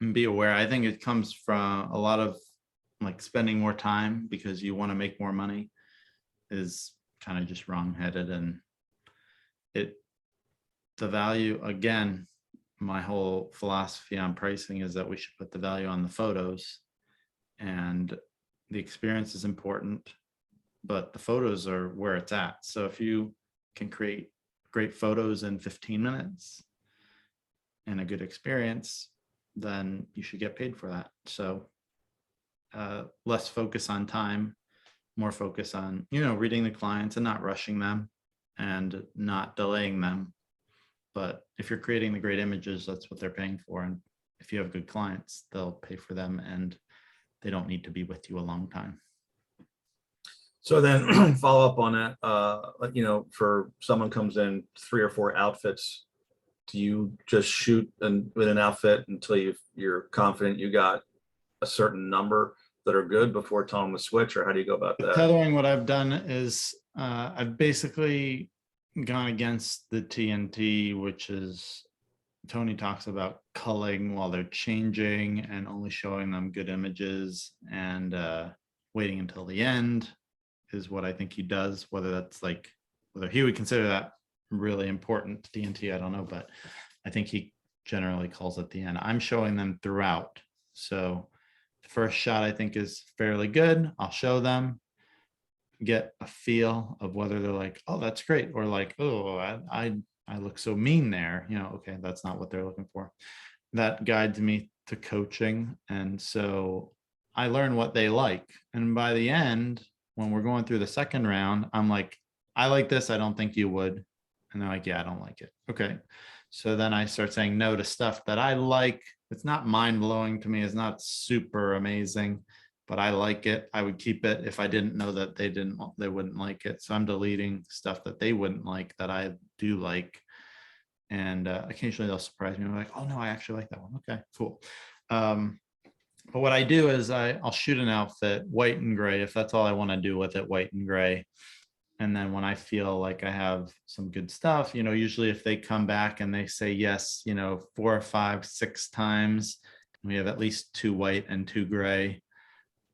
and be aware. I think it comes from a lot of like spending more time because you want to make more money is kind of just wrong-headed. And the value, again, my whole philosophy on pricing is that we should put the value on the photos, and the experience is important, but the photos are where it's at. So if you can create great photos in 15 minutes and a good experience, then you should get paid for that. So less focus on time, more focus on, reading the clients and not rushing them and not delaying them. But if you're creating the great images, that's what they're paying for. And if you have good clients, they'll pay for them, and they don't need to be with you a long time. So then follow up on that, for someone comes in 3 or 4 outfits, do you just shoot with an outfit until you're confident you got a certain number that are good before telling them to switch, or how do you go about that? Tethering, what I've done is I've basically gone against the TNT, which is Tony talks about culling while they're changing and only showing them good images, and waiting until the end is what I think he does. Whether he would consider that really important to TNT, I don't know, but I think he generally calls at the end. I'm showing them throughout. So the first shot I think is fairly good. I'll show them, get a feel of whether they're like, oh, that's great, or like, oh, I look so mean there. Okay, that's not what they're looking for. That guides me to coaching. And so I learn what they like. And by the end, when we're going through the second round, I'm like, I like this. I don't think you would. And they're like, yeah, I don't like it. Okay. So then I start saying no to stuff that I like. It's not mind blowing to me. It's not super amazing, but I like it. I would keep it if I didn't know that they wouldn't like it. So I'm deleting stuff that they wouldn't like that I do like. And occasionally they'll surprise me. I'm like, oh no, I actually like that one. Okay, cool. But what I do is I'll shoot an outfit white and gray, if that's all I want to do with it, white and gray. And then when I feel like I have some good stuff, usually if they come back and they say yes, 4 or 5, 6 times, we have at least 2 white and 2 gray.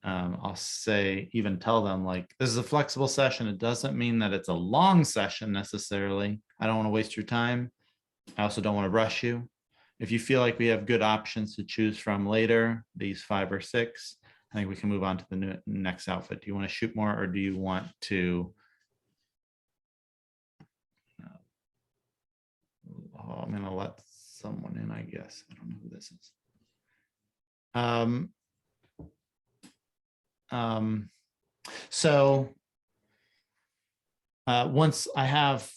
I'll tell them like, this is a flexible session. It doesn't mean that it's a long session necessarily. I don't want to waste your time. I also don't want to rush you. If you feel like we have good options to choose from later, these 5 or 6, I think we can move on to the next outfit. Do you want to shoot more, or do you want to? I'm going to let someone in, I guess. I don't know who this is. So once I have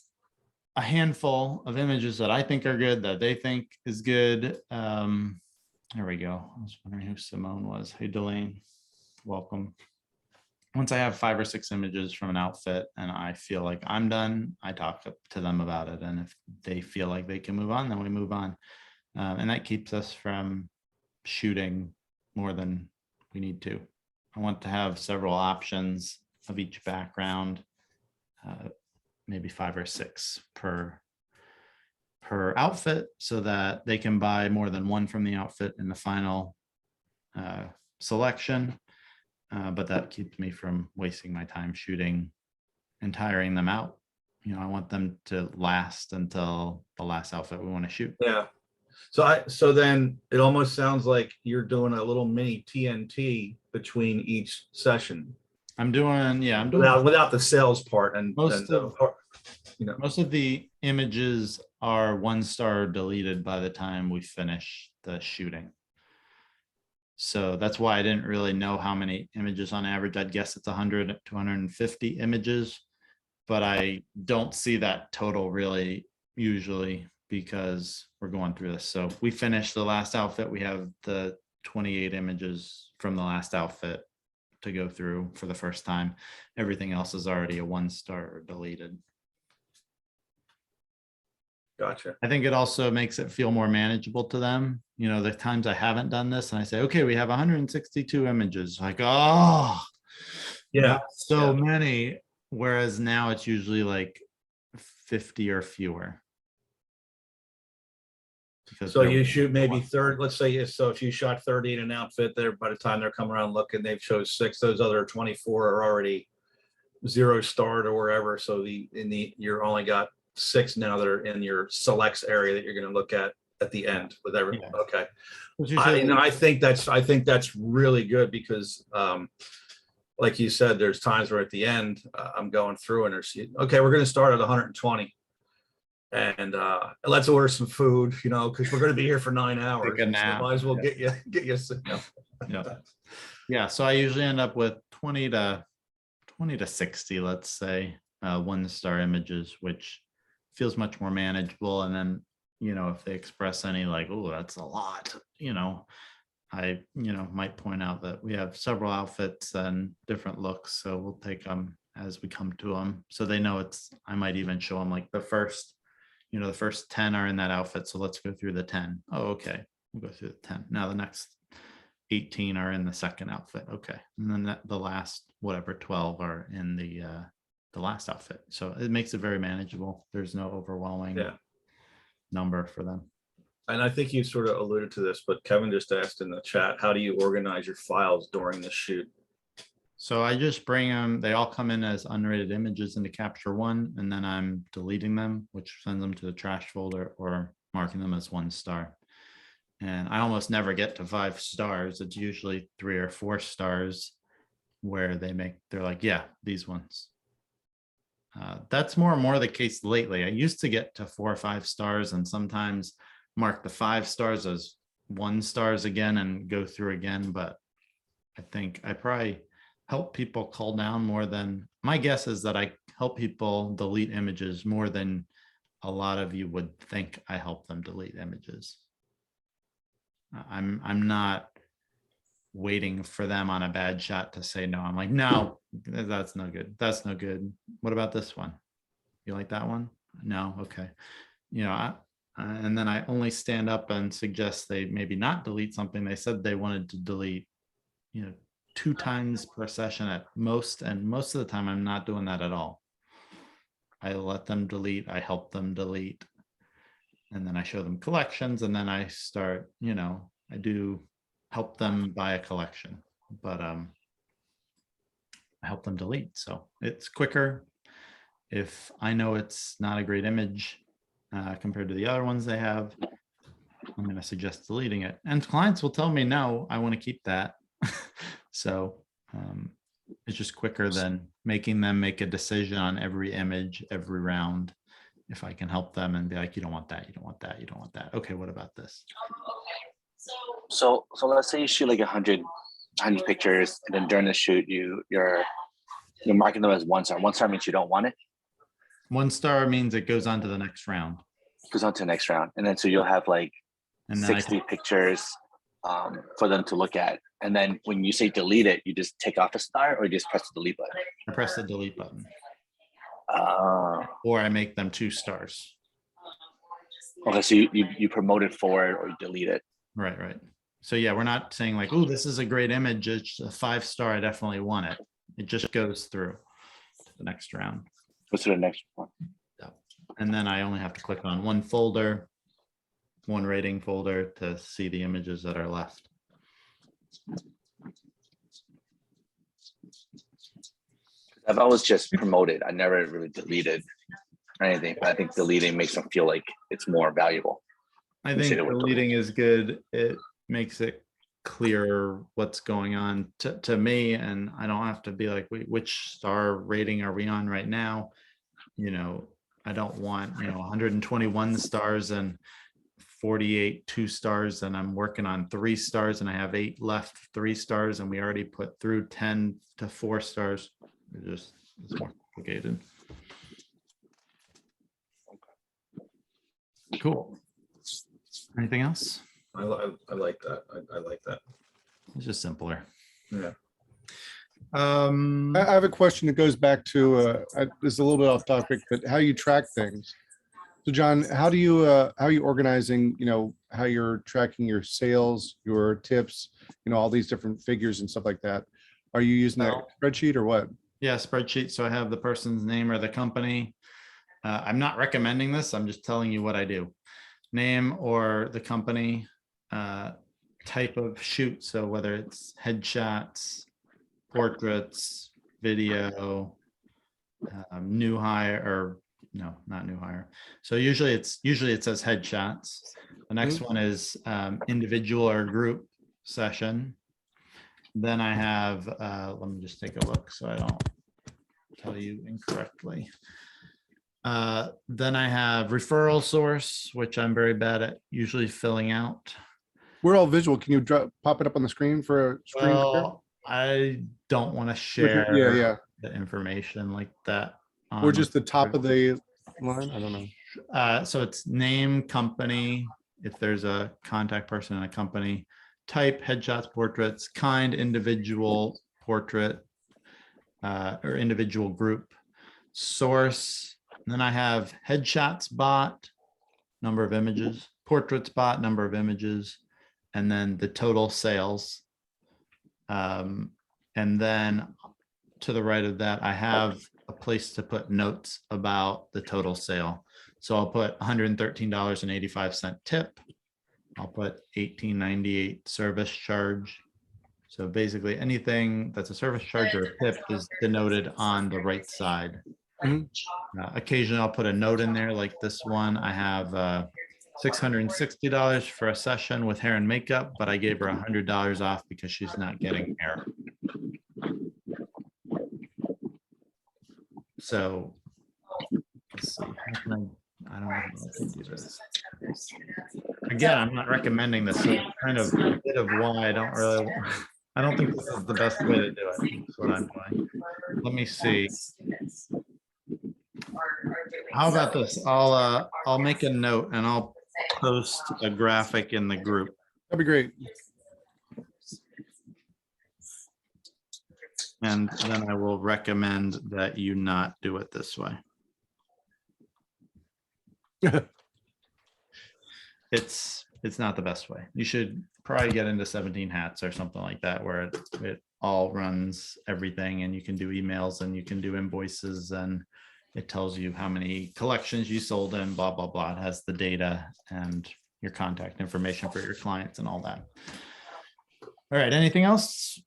a handful of images that I think are good, that they think is good. There we go. I was wondering who Simone was. Hey, Delane, welcome. Once I have 5 or 6 images from an outfit and I feel like I'm done, I talk to them about it. And if they feel like they can move on, then we move on. And that keeps us from shooting more than we need to. I want to have several options of each background, maybe 5 or 6 per outfit, so that they can buy more than one from the outfit in the final selection. But that keeps me from wasting my time shooting and tiring them out. I want them to last until the last outfit we want to shoot. Yeah. So then it almost sounds like you're doing a little mini TNT between each session. I'm doing without the sales part, and most of the images are 1-star deleted by the time we finish the shooting. So that's why I didn't really know how many images on average. I'd guess it's 100 to 150 images, but I don't see that total really usually, because we're going through this. So if we finish the last outfit, we have the 28 images from the last outfit to go through for the first time. Everything else is already a 1-star or deleted. Gotcha. I think it also makes it feel more manageable to them. The times I haven't done this and I say, okay, we have 162 images, like, oh, Yeah. so many. Whereas now it's usually like 50 or fewer. because So they're- you shoot maybe third, let's say, so if you shot 30 in an outfit there, by the time they're coming around looking, they've chose 6, those other 24 are already 0 starred or wherever. So you're only got 6 now that are in your selects area that you're going to look at the end with everyone. Yeah. Okay. It's usually I think that's really good because, like you said, there's times where at the end, I'm going through and there's, okay, we're going to start at 120. And let's order some food, because we're going to be here for 9 hours. Take a So nap. might as well Yeah. get you. Yeah, so I usually end up with 20 to 60, let's say, 1-star images, which feels much more manageable. And then, if they express any like, oh, that's a lot, I, might point out that we have several outfits and different looks. So we'll take them as we come to them. So they know I might even show them like the first 10 are in that outfit. So let's go through the 10. Oh, okay. We'll go through the 10. Now the next 18 are in the second outfit. Okay. And then the last, 12 are in the last outfit. So it makes it very manageable. There's no overwhelming number for them. And I think you sort of alluded to this, but Kevin just asked in the chat, how do you organize your files during the shoot? So I just bring them, they all come in as unrated images into Capture One, and then I'm deleting them, which sends them to the trash folder or marking them as 1 star. And I almost never get to 5 stars. It's usually 3 or 4 stars where they're like, yeah, these ones. That's more and more the case lately. I used to get to 4 or 5 stars and sometimes mark the 5 stars as 1 stars again and go through again. But I think I probably help people cull down more than, my guess is that I help people delete images more than a lot of you would think I help them delete images. I'm not waiting for them on a bad shot to say no. I'm like, no, that's no good. That's no good. What about this one? You like that one? No. Okay. And then I only stand up and suggest they maybe not delete something they said they wanted to delete, 2 times per session at most. And most of the time I'm not doing that at all. I let them delete, I help them delete. And then I show them collections, and then I start, I do help them buy a collection, but I help them delete. So it's quicker. If I know it's not a great image compared to the other ones they have, I'm going to suggest deleting it. And clients will tell me, no, I want to keep that. So it's just quicker than making them make a decision on every image, every round. If I can help them and be like, you don't want that, you don't want that, you don't want that. Okay, what about this? So let's say you shoot like 100 pictures, and then during the shoot you're marking them as 1 star. 1 star means you don't want it. 1 star means it goes on to the next round. Goes on to the next round, and then so you'll have like And then 60 pictures for them to look at. And then when you say delete it, you just take off a star, or you just press the delete button. I press the delete button, Uh, or I make them 2 stars. okay, so you promote it forward or you delete it. Right. So yeah, we're not saying like, oh, this is a great image. It's a 5 star. I definitely want it. It just goes through to the next round. Go to the next one. And then I only have to click on one folder, one rating folder to see the images that are left. I've always just promoted. I never really deleted or anything. I think deleting makes them feel like it's more valuable. I You think say that with deleting is good. It makes it clear what's going on to me, and I don't have to be like, wait, which star rating are we on right now? I don't want 121 stars and 48 2 stars, and I'm working on 3 stars and I have 8 left 3 stars, and we already put through 10 to 4 stars. It's more complicated. Cool. Anything else? I like that. I like that. It's just simpler. Yeah. I have a question that goes back to, this is a little bit off topic, but how you track things. So John, how are you organizing, how you're tracking your sales, your tips, all these different figures and stuff like that? Are you using that spreadsheet or what? Yeah, spreadsheet. So I have the person's name or the company. I'm not recommending this. I'm just telling you what I do. name or the company, type of shoot. So whether it's headshots, portraits, video, new hire, or no, not new hire. So usually it says headshots. The next one is individual or group session. Then I have, let me just take a look so I don't tell you incorrectly. Then I have referral source, which I'm very bad at usually filling out. We're all visual. Can you pop it up on the screen for a screen share? Well, I don't want to Yeah, share yeah. the information like that. Or on- just the top of the line? I don't know. So it's name, company, if there's a contact person in a company, type, headshots, portraits, kind, individual, portrait, or individual group, source. And then I have headshots bot, number of images, portraits bot, number of images, and then the total sales. And then to the right of that, I have a place to put notes about the total sale. So I'll put $113.85 tip. I'll put $18.98 service charge. So basically anything that's a service charge or a tip is denoted on the right side. Mhm. Occasionally I'll put a note in there like this one. I have $660 for a session with hair and makeup, but I gave her $100 off because she's not getting hair. So let's see. How can I don't know how I can do this. Again, I'm not recommending this. So it's kind of a bit of why I don't think this is the best way to do it. That's what I'm doing. Let me see. How about this? I'll make a note and I'll post a graphic in the group. That'd be great. And then I will recommend that you not do it this way. It's not the best way. You should probably get into 17 hats or something like that, where it all runs everything, and you can do emails and you can do invoices, and it tells you how many collections you sold and blah, blah, blah. It has the data and your contact information for your clients and all that. All right, anything else?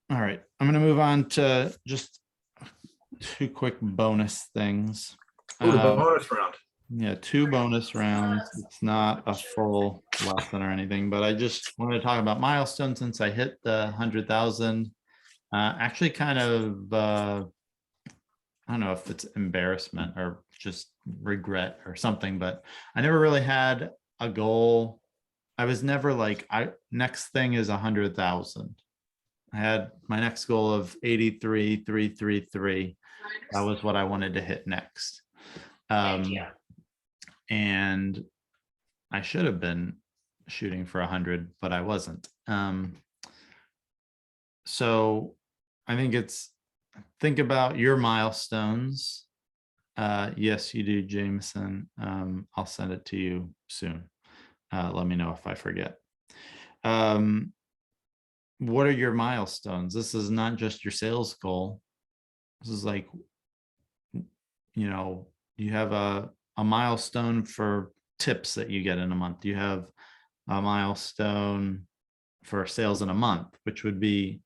All right, I'm gonna move on to just two quick bonus things. Oh, the bonus round. Yeah, 2 bonus rounds. It's not a full lesson or anything, but I just wanted to talk about milestones since I hit the 100,000. Actually kind of, I don't know if it's embarrassment or just regret or something, but I never really had a goal. I was never like, next thing is 100,000. I had my next goal of 83,333. That was what I wanted to hit next. And I should have been shooting for 100, but I wasn't. So I think think about your milestones. Yes, you do, Jameson. I'll send it to you soon. Let me know if I forget. What are your milestones? This is not just your sales goal. This is like, you know, you have a milestone for tips that you get in a month. You have a milestone for sales in a month, which would be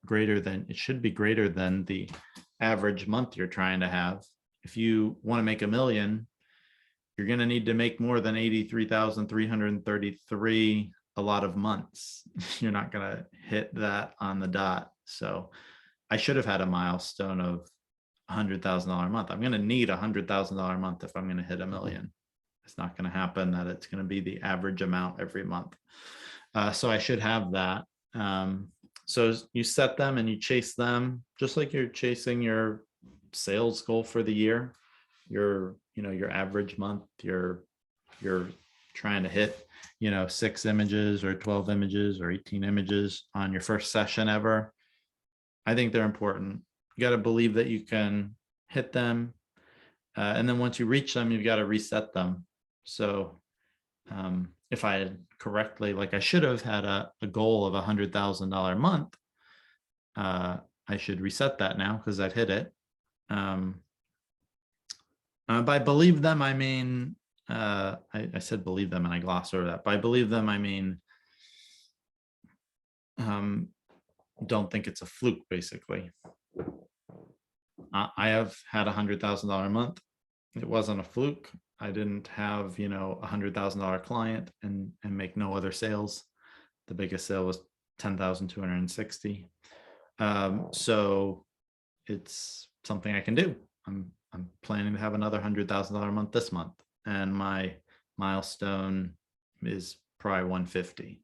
it should be greater than the average month you're trying to have. If you want to make $1 million, you're going to need to make more than 83,333 a lot of months. You're not going to hit that on the dot. So I should have had a milestone of $100,000 a month. I'm going to need $100,000 a month if I'm going to hit $1 million. It's not going to happen that it's going to be the average amount every month. So I should have that. So you set them and you chase them just like you're chasing your sales goal for the year. Your average month, you're trying to hit, 6 images or 12 images or 18 images on your first session ever. I think they're important. You got to believe that you can hit them. And then once you reach them, you've got to reset them. So if I had correctly, like I should have had a goal of $100,000 a month, I should reset that now because I've hit it. By believe them, I mean, I said believe them and I glossed over that. By believe them, I mean, don't think it's a fluke, basically. I have had $100,000 a month. It wasn't a fluke. I didn't have, $100,000 client and make no other sales. The biggest sale was 10,260. So it's something I can do. I'm planning to have another $100,000 a month this month, and my milestone is probably 150.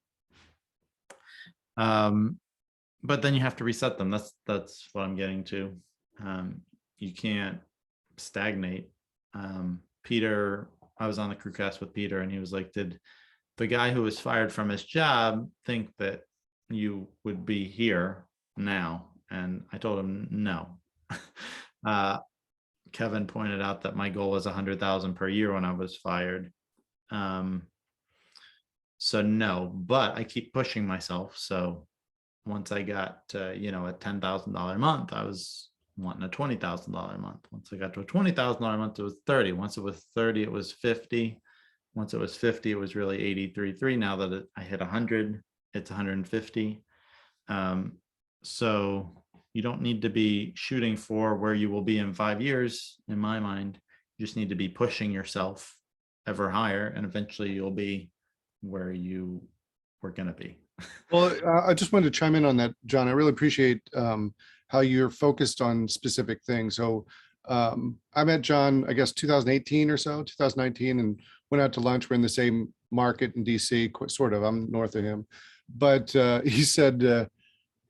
But then you have to reset them. That's what I'm getting to. You can't stagnate. Peter, I was on the Crewcast with Peter, and he was like, did the guy who was fired from his job think that you would be here now? And I told him no. Kevin pointed out that my goal was 100,000 per year when I was fired. So no, but I keep pushing myself. So once I got to, a $10,000 a month, I was wanting a $20,000 a month. Once I got to a $20,000 a month, it was 30. Once it was 30, it was 50. Once it was 50, it was really 83.3. Now that I hit 100, it's 150. So you don't need to be shooting for where you will be in 5 years. In my mind, you just need to be pushing yourself ever higher, and eventually you'll be where you were going to be. Well, I just wanted to chime in on that, John. I really appreciate how you're focused on specific things. So I met John, I guess, 2018 or so, 2019, and went out to lunch. We're in the same market in DC, sort of. I'm north of him. But he said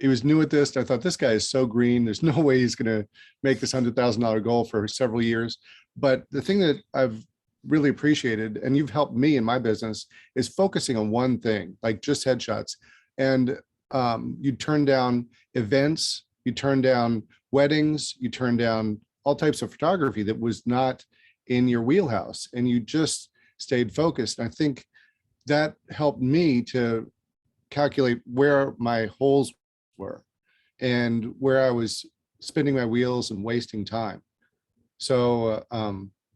he was new at this. I thought, this guy is so green. There's no way he's going to make this $100,000 goal for several years. But the thing that I've really appreciated, and you've helped me in my business, is focusing on one thing, like just headshots. And you turn down events, you turn down weddings, you turn down all types of photography that was not in your wheelhouse, and you just stayed focused. And I think that helped me to calculate where my holes were and where I was spinning my wheels and wasting time. So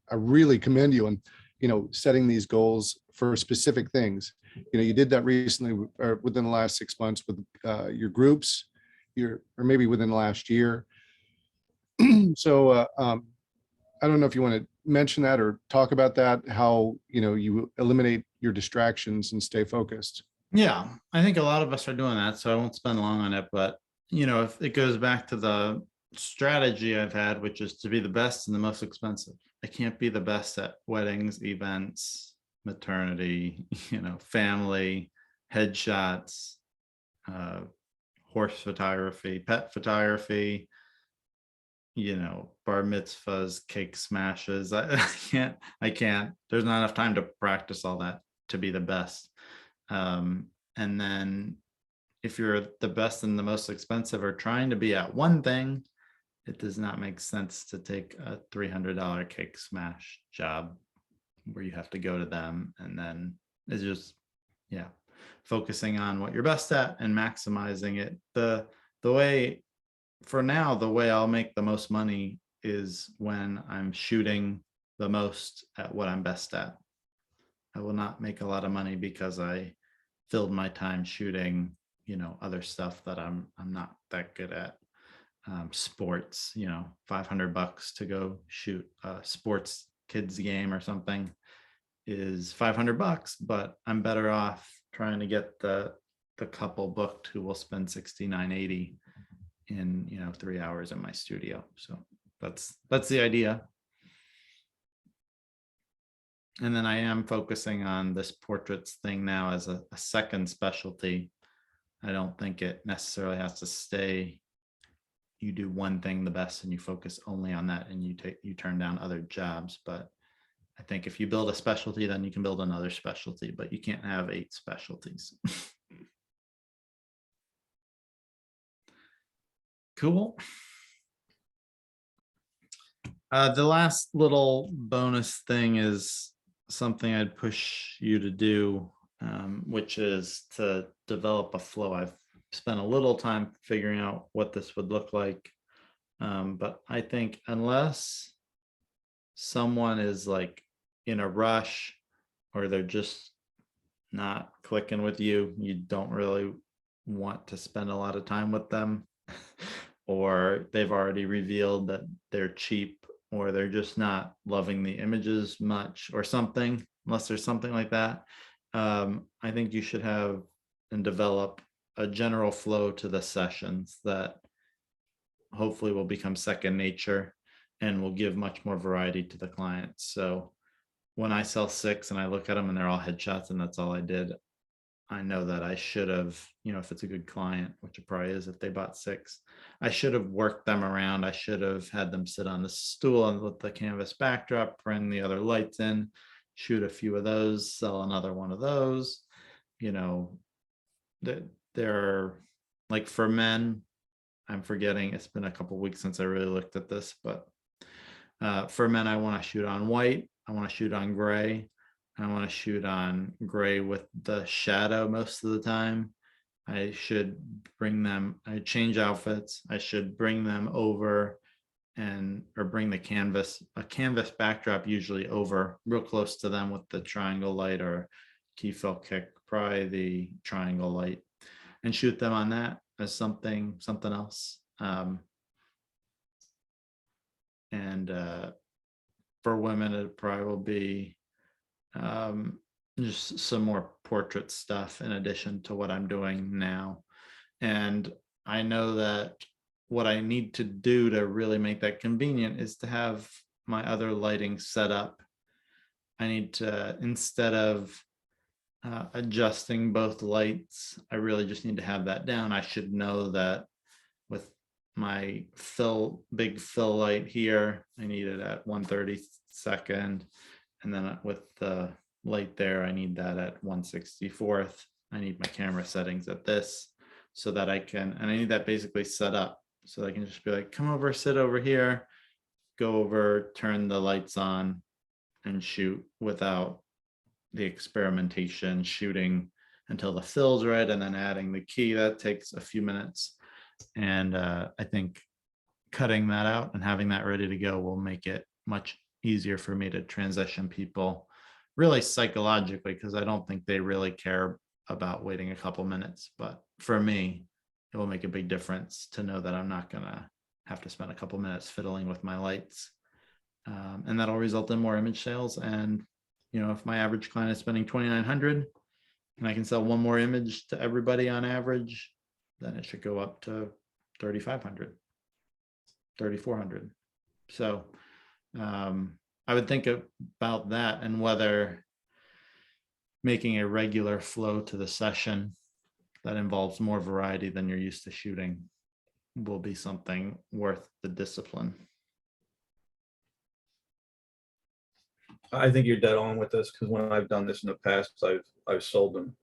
I really commend you on, setting these goals for specific things. You did that recently, or within the last 6 months with your groups, or maybe within the last year. So I don't know if you want to mention that or talk about that, how, you eliminate your distractions and stay focused. Yeah, I think a lot of us are doing that, so I won't spend long on it. But, if it goes back to the strategy I've had, which is to be the best and the most expensive. I can't be the best at weddings, events, maternity, family, headshots, horse photography, pet photography, bar mitzvahs, cake smashes. I can't. There's not enough time to practice all that to be the best. And then if you're the best and the most expensive or trying to be at one thing, it does not make sense to take a $300 cake smash job where you have to go to them. And then it's just, focusing on what you're best at and maximizing it. The way, for now, the way I'll make the most money is when I'm shooting the most at what I'm best at. I will not make a lot of money because I filled my time shooting, other stuff that I'm not that good at. Sports, $500 to go shoot a sports kids game or something is $500, but I'm better off trying to get the couple booked who will spend $69.80 in 3 hours in my studio. So that's the idea. And then I am focusing on this portraits thing now as a second specialty. I don't think it necessarily has to stay. You do one thing the best and you focus only on that, and you turn down other jobs. But I think if you build a specialty, then you can build another specialty, but you can't have 8 specialties. Cool. The last little bonus thing is something I'd push you to do, which is to develop a flow. I've spent a little time figuring out what this would look like, but I think unless someone is like in a rush or they're just not clicking with you, you don't really want to spend a lot of time with them. Or they've already revealed that they're cheap, or they're just not loving the images much or something, unless there's something like that. I think you should have and develop a general flow to the sessions that hopefully will become second nature and will give much more variety to the clients. So when I sell 6 and I look at them and they're all headshots and that's all I did, I know that I should have, if it's a good client, which it probably is if they bought 6, I should have worked them around. I should have had them sit on the stool and with the canvas backdrop, bring the other lights in, shoot a few of those, sell another one of those. They're like, for men, I'm forgetting, it's been a couple weeks since I really looked at this, but for men, I want to shoot on white, I want to shoot on gray, I want to shoot on gray with the shadow most of the time. I should bring them, I change outfits, I should bring them over or bring a canvas backdrop usually over real close to them with the triangle light or key fill kick, probably the triangle light, and shoot them on that as something else. And for women, it probably will be just some more portrait stuff in addition to what I'm doing now. And I know that what I need to do to really make that convenient is to have my other lighting set up. I need to, instead of adjusting both lights, I really just need to have that down. I should know that with my big fill light here, I need it at 1/32, and then with the light there, I need that at 1/64. I need my camera settings at this, so that I need that basically set up so that I can just be like, come over, sit over here, go over, turn the lights on and shoot without the experimentation, shooting until the fill's right and then adding the key. That takes a few minutes. And I think cutting that out and having that ready to go will make it much easier for me to transition people really psychologically, because I don't think they really care about waiting a couple minutes. But for me, it will make a big difference to know that I'm not going to have to spend a couple minutes fiddling with my lights. And that'll result in more image sales. And, if my average client is spending $2,900 and I can sell one more image to everybody on average, then it should go up to $3,500, $3,400. So I would think about that, and whether making a regular flow to the session that involves more variety than you're used to shooting will be something worth the discipline. I think you're dead on with this, because when I've done this in the past, I've sold them,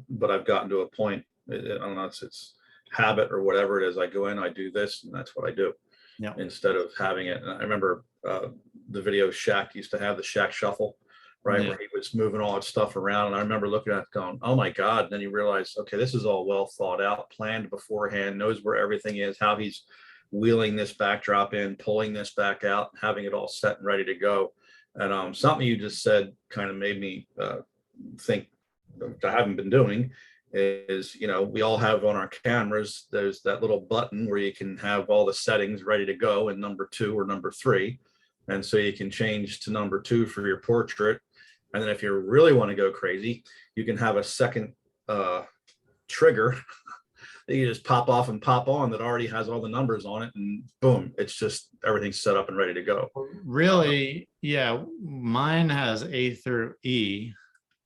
but I've gotten to a point, I don't know if it's habit or whatever it is. I go in, I do this, and that's what I do. Yeah. Instead of having it. And I remember the video Shaq used to have, the Shaq Shuffle, right? Yeah. Where he was moving all his stuff around. And I remember looking at it going, oh my God. And then you realize, okay, this is all well thought out, planned beforehand, knows where everything is, how he's wheeling this backdrop in, pulling this back out, having it all set and ready to go. And something you just said kind of made me think I haven't been doing is, we all have on our cameras, there's that little button where you can have all the settings ready to go in number 2 or number 3. And so you can change to number 2 for your portrait. And then if you really want to go crazy, you can have a second trigger that you just pop off and pop on that already has all the numbers on it, and boom, it's just everything's set up and ready to go. Really, yeah, mine has A through E,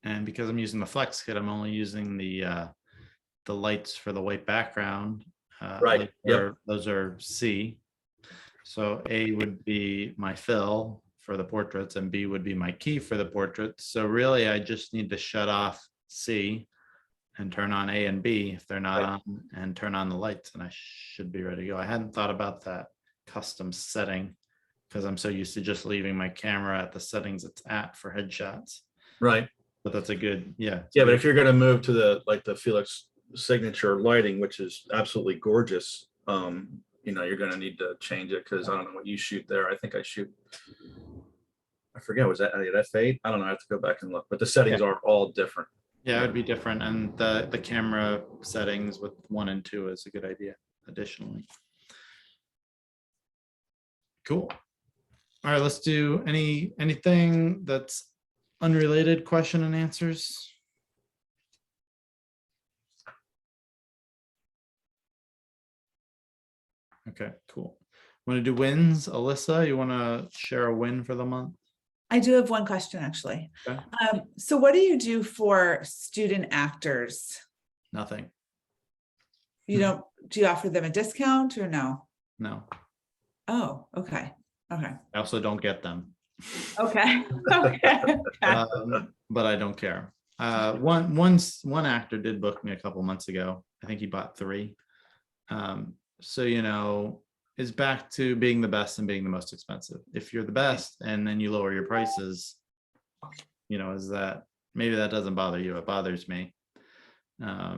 and because I'm using the flex kit, I'm only using the lights for the white background. Right. Yep. Those are C. So A would be my fill for the portraits, and B would be my key for the portraits. So really, I just need to shut off C and turn on A and B if they're not on, and turn on the lights, and I should be ready to go. I hadn't thought about that custom setting because I'm so used to just leaving my camera at the settings it's at for headshots. Right. But that's a good, yeah. Yeah, but if you're going to move to the Felix signature lighting, which is absolutely gorgeous, you're going to need to change it, because I don't know what you shoot there. I think I shoot I forget, was that F8? I don't know, I have to go back and look, but the settings are all different. Yeah, it would be different. And the camera settings with 1 and 2 is a good idea additionally. Cool. All right, let's do anything that's unrelated question and answers. Okay, cool. Want to do wins? Alyssa, you want to share a win for the month? I do have one question, actually. Okay. So what do you do for student actors? Nothing. You don't, do you offer them a discount or no? No. Oh, okay, okay, I also don't get them. okay, okay. But I don't care. One actor did book me a couple months ago. I think he bought 3. So, you know, is back to being the best and being the most expensive. If you're the best and then you lower your prices, you know, is that maybe that doesn't bother you? It bothers me. I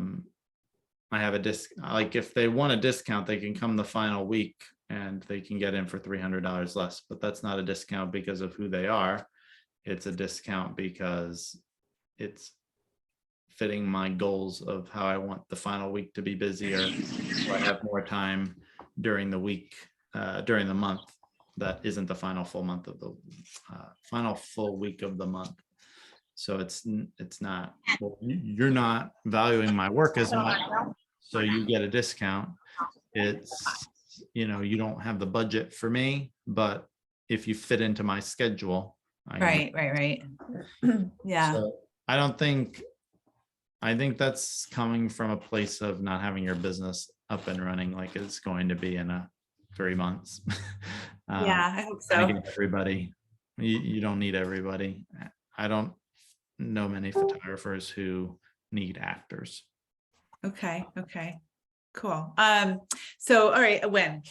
have a like if they want a discount, they can come the final week and they can get in for $300 less, but that's not a discount because of who they are. It's a discount because it's fitting my goals of how I want the final week to be busier. So I have more time during the week, during the month that isn't the final full month of the final full week of the month. So it's not, well, you're not valuing my work as much, so you get a discount. It's, you know, you don't have the budget for me, but if you fit into my schedule. Right. Yeah, So I think that's coming from a place of not having your business up and running like it's going to be in 3 months. yeah, I hope Trying so. to get everybody, you don't need everybody. I don't know many photographers who need actors. Okay, cool. So, all right, a win.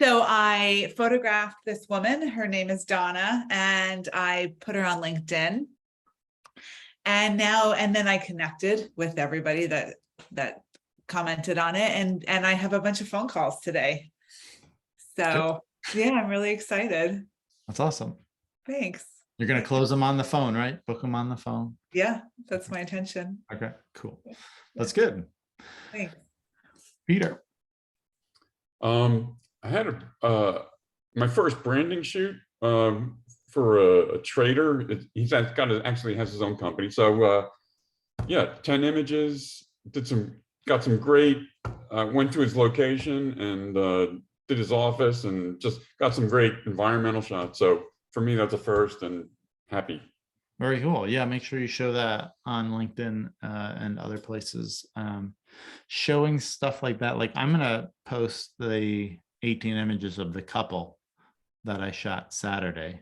So I photographed this woman, her name is Donna, and I put her on LinkedIn. And then I connected with everybody that commented on it, and I have a bunch of phone calls today. So yeah, I'm really excited. That's awesome. Thanks. You're going to close them on the phone, right? Book them on the phone. Yeah, that's my intention. Okay, cool. That's good. Thanks. Peter. I had my first branding shoot for a trader. He's actually has his own company. So yeah, 10 images, got some great, went to his location and did his office and just got some great environmental shots. So for me, that's a first and happy. Very cool. Yeah, make sure you show that on LinkedIn and other places. Showing stuff like that. Like I'm gonna post the 18 images of the couple that I shot Saturday.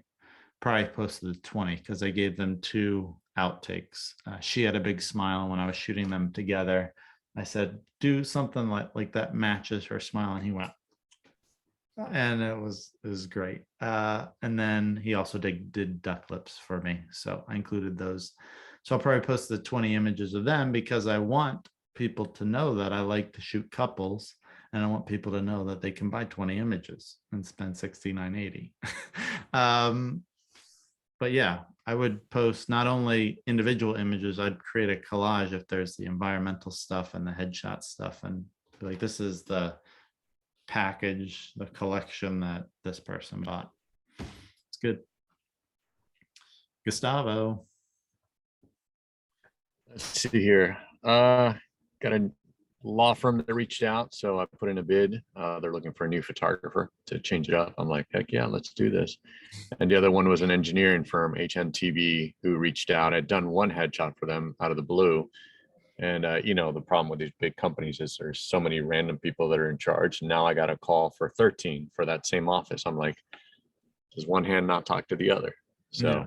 Probably posted the 20 because I gave them 2 outtakes. She had a big smile when I was shooting them together. I said, do something like that matches her smile, and he went. And it was great. And then he also did duck lips for me. So I included those. So I'll probably post the 20 images of them because I want people to know that I like to shoot couples, and I want people to know that they can buy 20 images and spend $69.80. But yeah, I would post not only individual images, I'd create a collage if there's the environmental stuff and the headshot stuff, and be like, this is the package, the collection that this person bought. It's good. Gustavo. Let's see here. Got a law firm that reached out, so I put in a bid. They're looking for a new photographer to change it up. I'm like, heck yeah, let's do this. And the other one was an engineering firm, HNTB, who reached out. I'd done one headshot for them out of the blue. And you know, the problem with these big companies is there's so many random people that are in charge. Now I got a call for 13 for that same office. I'm like, does one hand not talk to the other? So Yeah.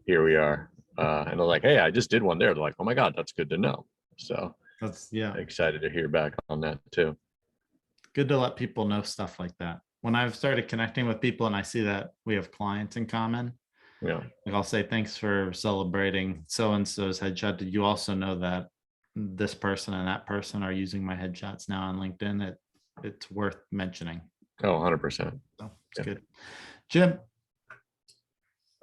Here we are. And they're like, hey, I just did one there. They're like, oh my God, that's good to know. So That's, yeah, excited to hear back on that too. good to let people know stuff like that. When I've started connecting with people and I see that we have clients in common, Yeah. like I'll say, thanks for celebrating so-and-so's headshot. Did you also know that this person and that person are using my headshots now on LinkedIn? It's worth mentioning. Oh, 100%. So it's Yeah. good. Jim.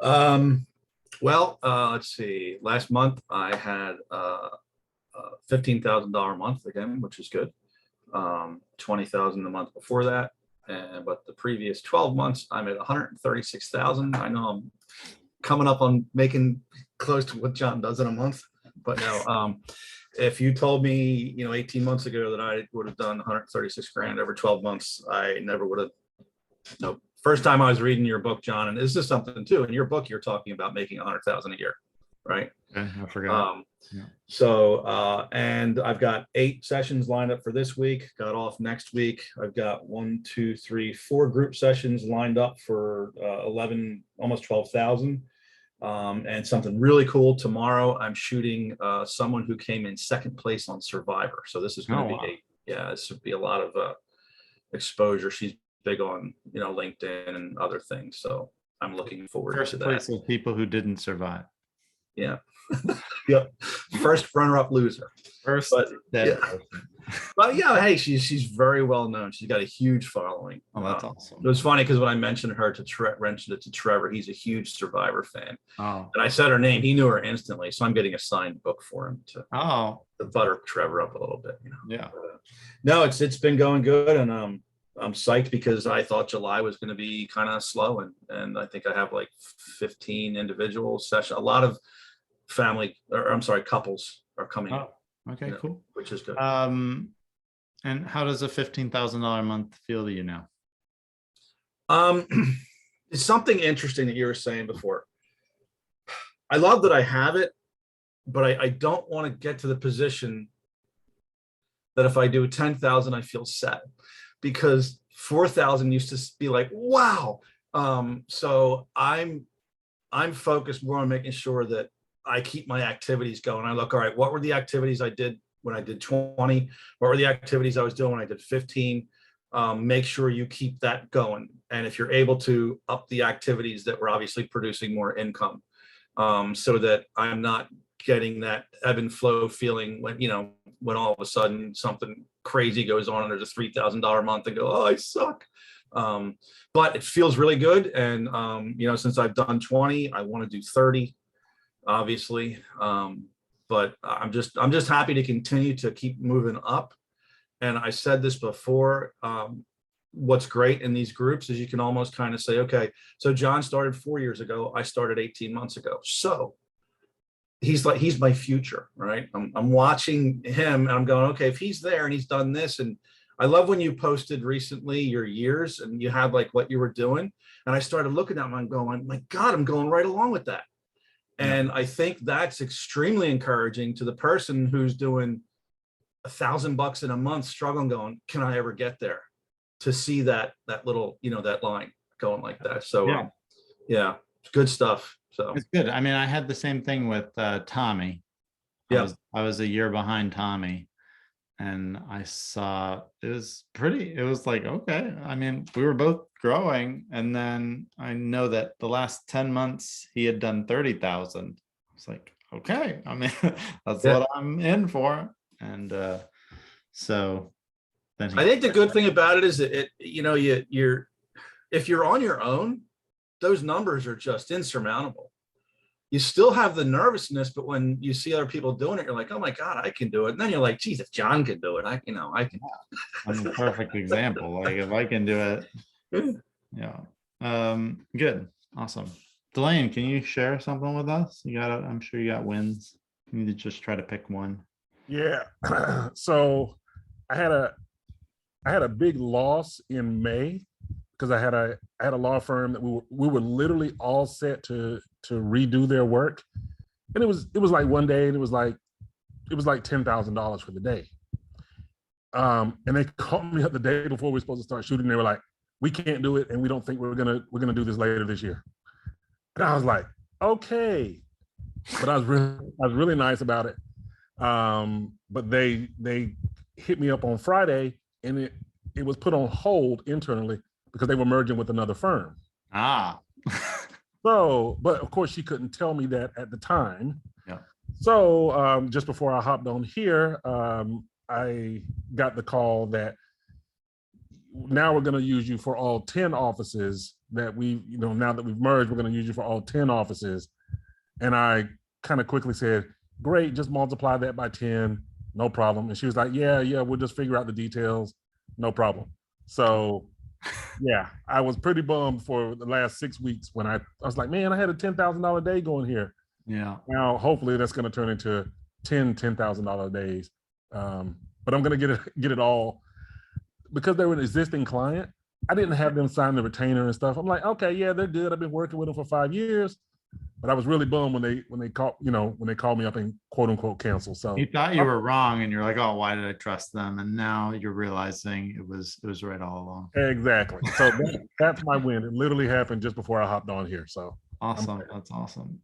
Well, let's see. Last month I had $15,000 a month again, which is good. 20,000 the month before that, and but the previous 12 months I'm at 136,000. I know I'm coming up on making close to what John does in a month, but no. If you told me, 18 months ago that I would have done 136 grand over 12 months, I never would have. Nope. First time I was reading your book, John, and this is something too. In your book, you're talking about making 100,000 a year, right? Okay, I forgot. Yeah. So, and I've got 8 sessions lined up for this week, got off next week. I've got 1, 2, 3, 4 group sessions lined up for 11, almost 12,000. And something really cool tomorrow, I'm shooting someone who came in second place on Survivor. So this is going to be this would be a lot of exposure. She's big on, LinkedIn and other things. So I'm looking forward First to place that. of people who didn't survive. Yeah. Yep. First runner-up loser. First But, dead yeah. person. But yeah, hey, she's very well known. She's got a huge following. Oh, that's awesome. It was funny because when I mentioned her mentioned it to Trevor, he's a huge Survivor fan. Oh, And I said her name, he knew her instantly. So I'm getting a signed book for him to butter Trevor up a little bit. Yeah. No, it's been going good, and I'm psyched because I thought July was going to be kind of slow, and I think I have like 15 individual sessions. A lot of couples are coming, Oh, okay, cool. which is good. And how does a $15,000 a month feel to you now? It's something interesting that you were saying before. I love that I have it, but I don't want to get to the position that if I do 10,000, I feel sad, because 4,000 used to be like, wow. So I'm focused more on making sure that I keep my activities going. I look, all right, what were the activities I did when I did 20? What were the activities I was doing when I did 15? Make sure you keep that going. And if you're able to up the activities that were obviously producing more income, so that I'm not getting that ebb and flow feeling when all of a sudden something crazy goes on and there's a $3,000 a month and go, oh, I suck. But it feels really good. And, since I've done 20, I want to do 30, obviously. But I'm just happy to continue to keep moving up. And I said this before, what's great in these groups is you can almost kind of say, okay, so John started 4 years ago. I started 18 months ago. So he's my future, right? I'm watching him and I'm going, okay, if he's there and he's done this. And I love when you posted recently your years and you had like what you were doing. And I started looking at him and I'm going, my God, I'm going right along with that. And I think that's extremely encouraging to the person who's doing $1,000 in a month, struggling, going, can I ever get there? To see that little, that line going like that. So yeah, it's good stuff. So it's good. I mean, I had the same thing with Tommy. Yeah. I was a year behind Tommy, and I saw it was like, okay. I mean, we were both growing, and then I know that the last 10 months he had done 30,000. It's like, okay, I mean, that's what I'm in for. And so then I think the good thing about it is that you're if you're on your own, those numbers are just insurmountable. You still have the nervousness, but when you see other people doing it, you're like, oh my God, I can do it. And then you're like, geez, if John can do it, I can. I'm a perfect example. Like if I can do it, yeah. Good. Awesome. Delane, can you share something with us? I'm sure you got wins. You need to just try to pick one. Yeah. So I had a big loss in May because I had a law firm that we were literally all set to redo their work. And it was like one day and it was like $10,000 for the day. And they called me up the day before we were supposed to start shooting. They were like, we can't do it and we don't think we're gonna do this later this year. And I was like, okay. But I was really nice about it. But they hit me up on Friday and it was put on hold internally because they were merging with another firm. So, but of course she couldn't tell me that at the time. Yeah. So just before I hopped on here, I got the call that now we're going to use you for all 10 offices that we, now that we've merged, we're going to use you for all 10 offices. And I kind of quickly said, great, just multiply that by 10, no problem. And she was like, yeah, we'll just figure out the details, no problem. So yeah, I was pretty bummed for the last 6 weeks when I was like, man, I had a $10,000 day going here. Yeah. Now, hopefully that's going to turn into 10 $10,000 days. But I'm going to get it all, because they were an existing client. I didn't have them sign the retainer and stuff. I'm like, okay, yeah, they're good. I've been working with them for 5 years. But I was really bummed when they called me up and quote unquote cancel. So You thought you were wrong and you're like, oh, why did I trust them? And now you're realizing it was right all along. exactly. So that's my win. It literally happened just before I hopped on here. So Awesome. That's awesome.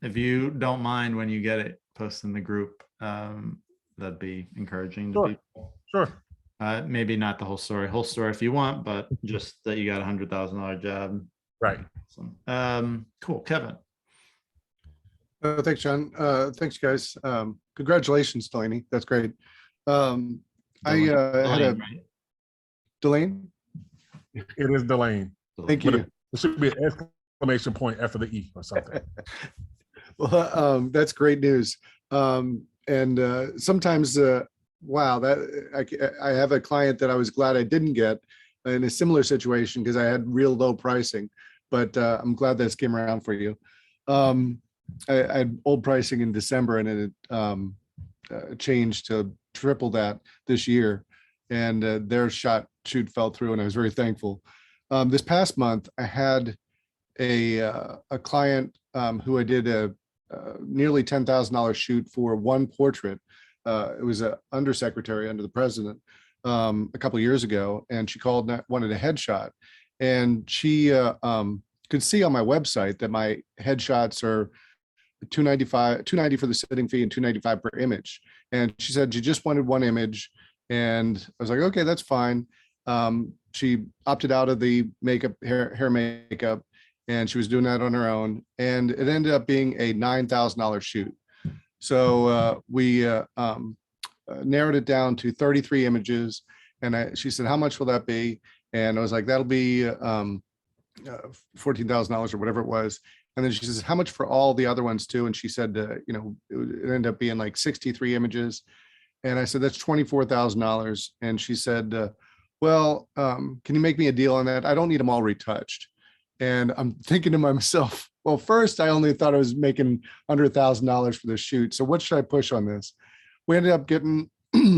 If you don't mind when you get it, post in the group. That'd be encouraging to Sure. people. sure. Maybe not the whole story if you want, but just that you got $100,000 job. Right. Awesome. Cool. Kevin. Thanks, John. Thanks, guys. Congratulations, Delaney. That's great. I had a Delane, right? Delane. It is Delane. Thank But you. it should be an exclamation point after the E or something. Well, that's great news. And sometimes, wow, that I have a client that I was glad I didn't get in a similar situation because I had real low pricing, but I'm glad this came around for you. I had old pricing in December and it changed to triple that this year, and their shoot fell through, and I was very thankful. This past month, I had a client who I did a nearly $10,000 shoot for one portrait. It was an undersecretary under the president a couple of years ago, and she called and wanted a headshot, and she could see on my website that my headshots are $290 for the sitting fee and $295 per image. And she said she just wanted one image, and I was like, okay, that's fine. She opted out of the hair makeup, and she was doing that on her own, and it ended up being a $9,000 shoot. So we narrowed it down to 33 images, and she said, how much will that be? And I was like, that'll be $14,000 or whatever it was. And then she says, how much for all the other ones too? And she said, it ended up being like 63 images. And I said, that's $24,000. And she said, well, can you make me a deal on that? I don't need them all retouched. And I'm thinking to myself, well, first, I only thought I was making $100,000 for this shoot. So what should I push on this? We ended up getting,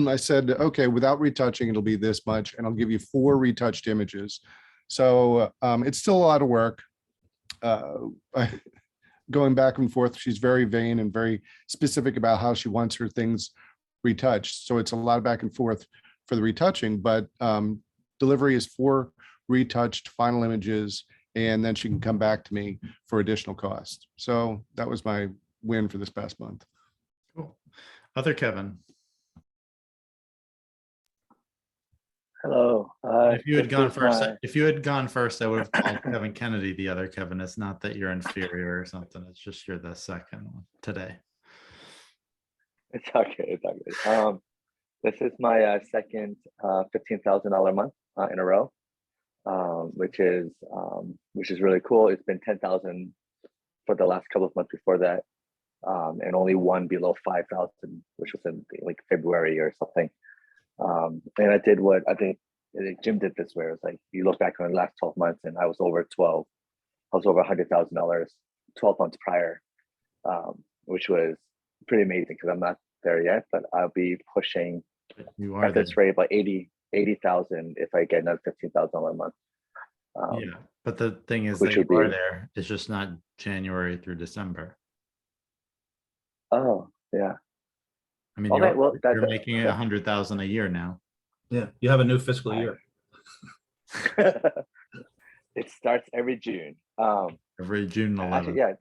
I said, okay, without retouching, it'll be this much. And I'll give you 4 retouched images. So it's still a lot of work. Going back and forth, she's very vain and very specific about how she wants her things retouched. So it's a lot of back and forth for the retouching, but delivery is 4 retouched final images, and then she can come back to me for additional cost. So that was my win for this past month. Cool. Other Kevin. Hello. If you had this gone is first, I would have called Kevin Kennedy the other Kevin. It's not that you're inferior or something. It's just you're the second one today. It's okay. It's okay. This is my second $15,000 month in a row, which is really cool. It's been 10,000 for the last couple of months before that, and only one below 5,000, which was in like February or something. And I did what I think Jim did this way. It was like, you look back on the last 12 months and I was over $100,000, 12 months prior, which was pretty amazing because I'm not there yet, but I'll be pushing You are at this rate about 80,000 if I get another $15,000 a month. Yeah, but the thing is which that you would are be- there. It's just not January through December. Oh, yeah. I mean, Okay, you're, well, you're making it 100,000 a year now. Yeah, you have a new fiscal year. It starts every June. Every June 11th Actually, yeah,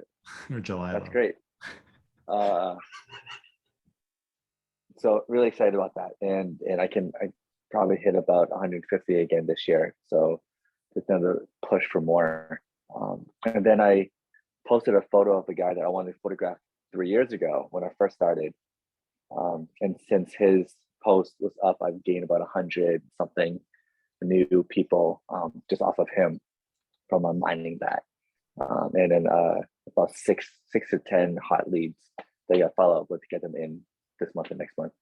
or July. that's 11th. great. So really excited about that, and I probably hit about 150 again this year. So just another push for more. And then I posted a photo of the guy that I wanted to photograph 3 years ago when I first started. And since his post was up, I've gained about 100 something new people just off of him from mining that. And then about six to 10 hot leads that you follow up with to get them in this month and next month.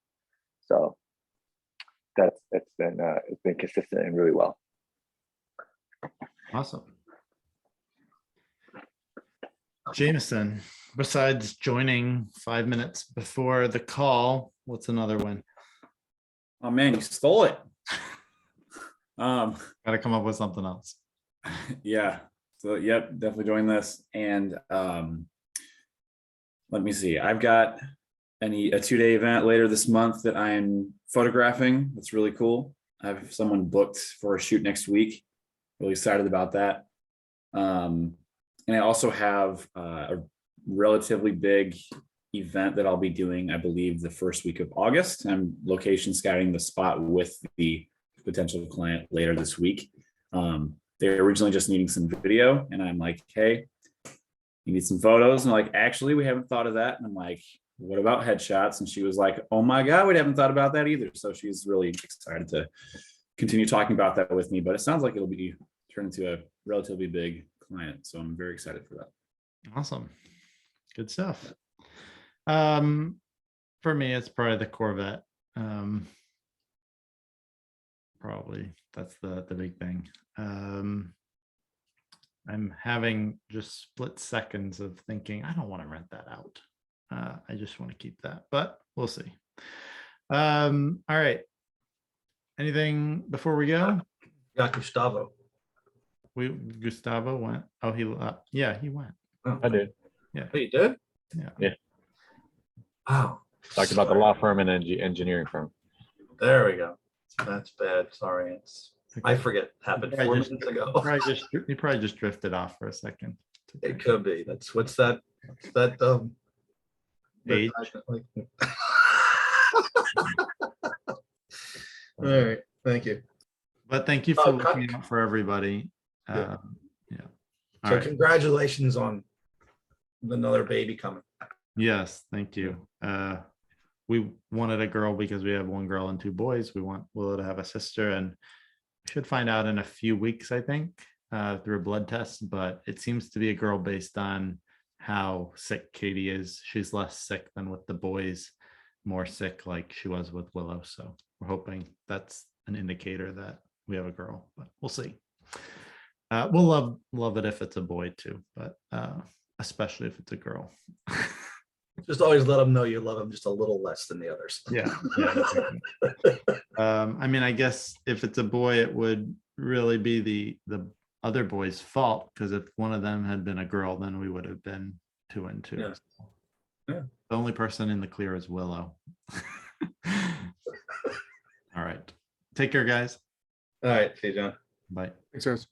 So it's been consistent and really well. Awesome. Jameson, besides joining 5 minutes before the call, what's another win? Oh man, you stole it. Gotta come up with something else. Yeah. So yep, definitely doing this. And let me see. I've got a 2-day event later this month that I'm photographing. That's really cool. I have someone booked for a shoot next week. Really excited about that. And I also have a relatively big event that I'll be doing, I believe, the first week of August. I'm location scouting the spot with the potential client later this week. They're originally just needing some video, and I'm like, hey, you need some photos? And like, actually, we haven't thought of that. And I'm like, what about headshots? And she was like, oh my God, we haven't thought about that either. So she's really excited to continue talking about that with me, but it sounds like it'll be turned into a relatively big client. So I'm very excited for that. Awesome. Good stuff. For me, it's probably the Corvette. Probably that's the big thing. I'm having just split seconds of thinking, I don't want to rent that out. I just want to keep that, but we'll see. All right. Anything before we go? Got Gustavo. Gustavo went. Oh, he went. Oh, I did. oh, you did? Yeah. Wow. Talked about the law firm and engineering firm. There we go. That's bad. Sorry. I forget. Happened Probably 4 just- minutes ago. He probably just drifted off for a second. It could be. What's that Age. All right. Thank you. But thank you for cut- looking out for everybody. Yeah. Yeah. All So right. congratulations on another baby coming. Yes, thank you. We wanted a girl because we have 1 girl and 2 boys. We want Willow to have a sister, and we should find out in a few weeks, I think, through a blood test. But it seems to be a girl based on how sick Katie is. She's less sick than with the boys, more sick like she was with Willow. So we're hoping that's an indicator that we have a girl, but we'll see. We'll love it if it's a boy too, but especially if it's a girl. Just always let them know you love them just a little less than the others. Yeah. I mean, I guess if it's a boy, it would really be the other boy's fault, because if one of them had been a girl, then we would have been 2 and 2. Yeah. Yeah. The only person in the clear is Willow. All right. Take care, guys. All right. See you, John. Bye. Thanks, guys.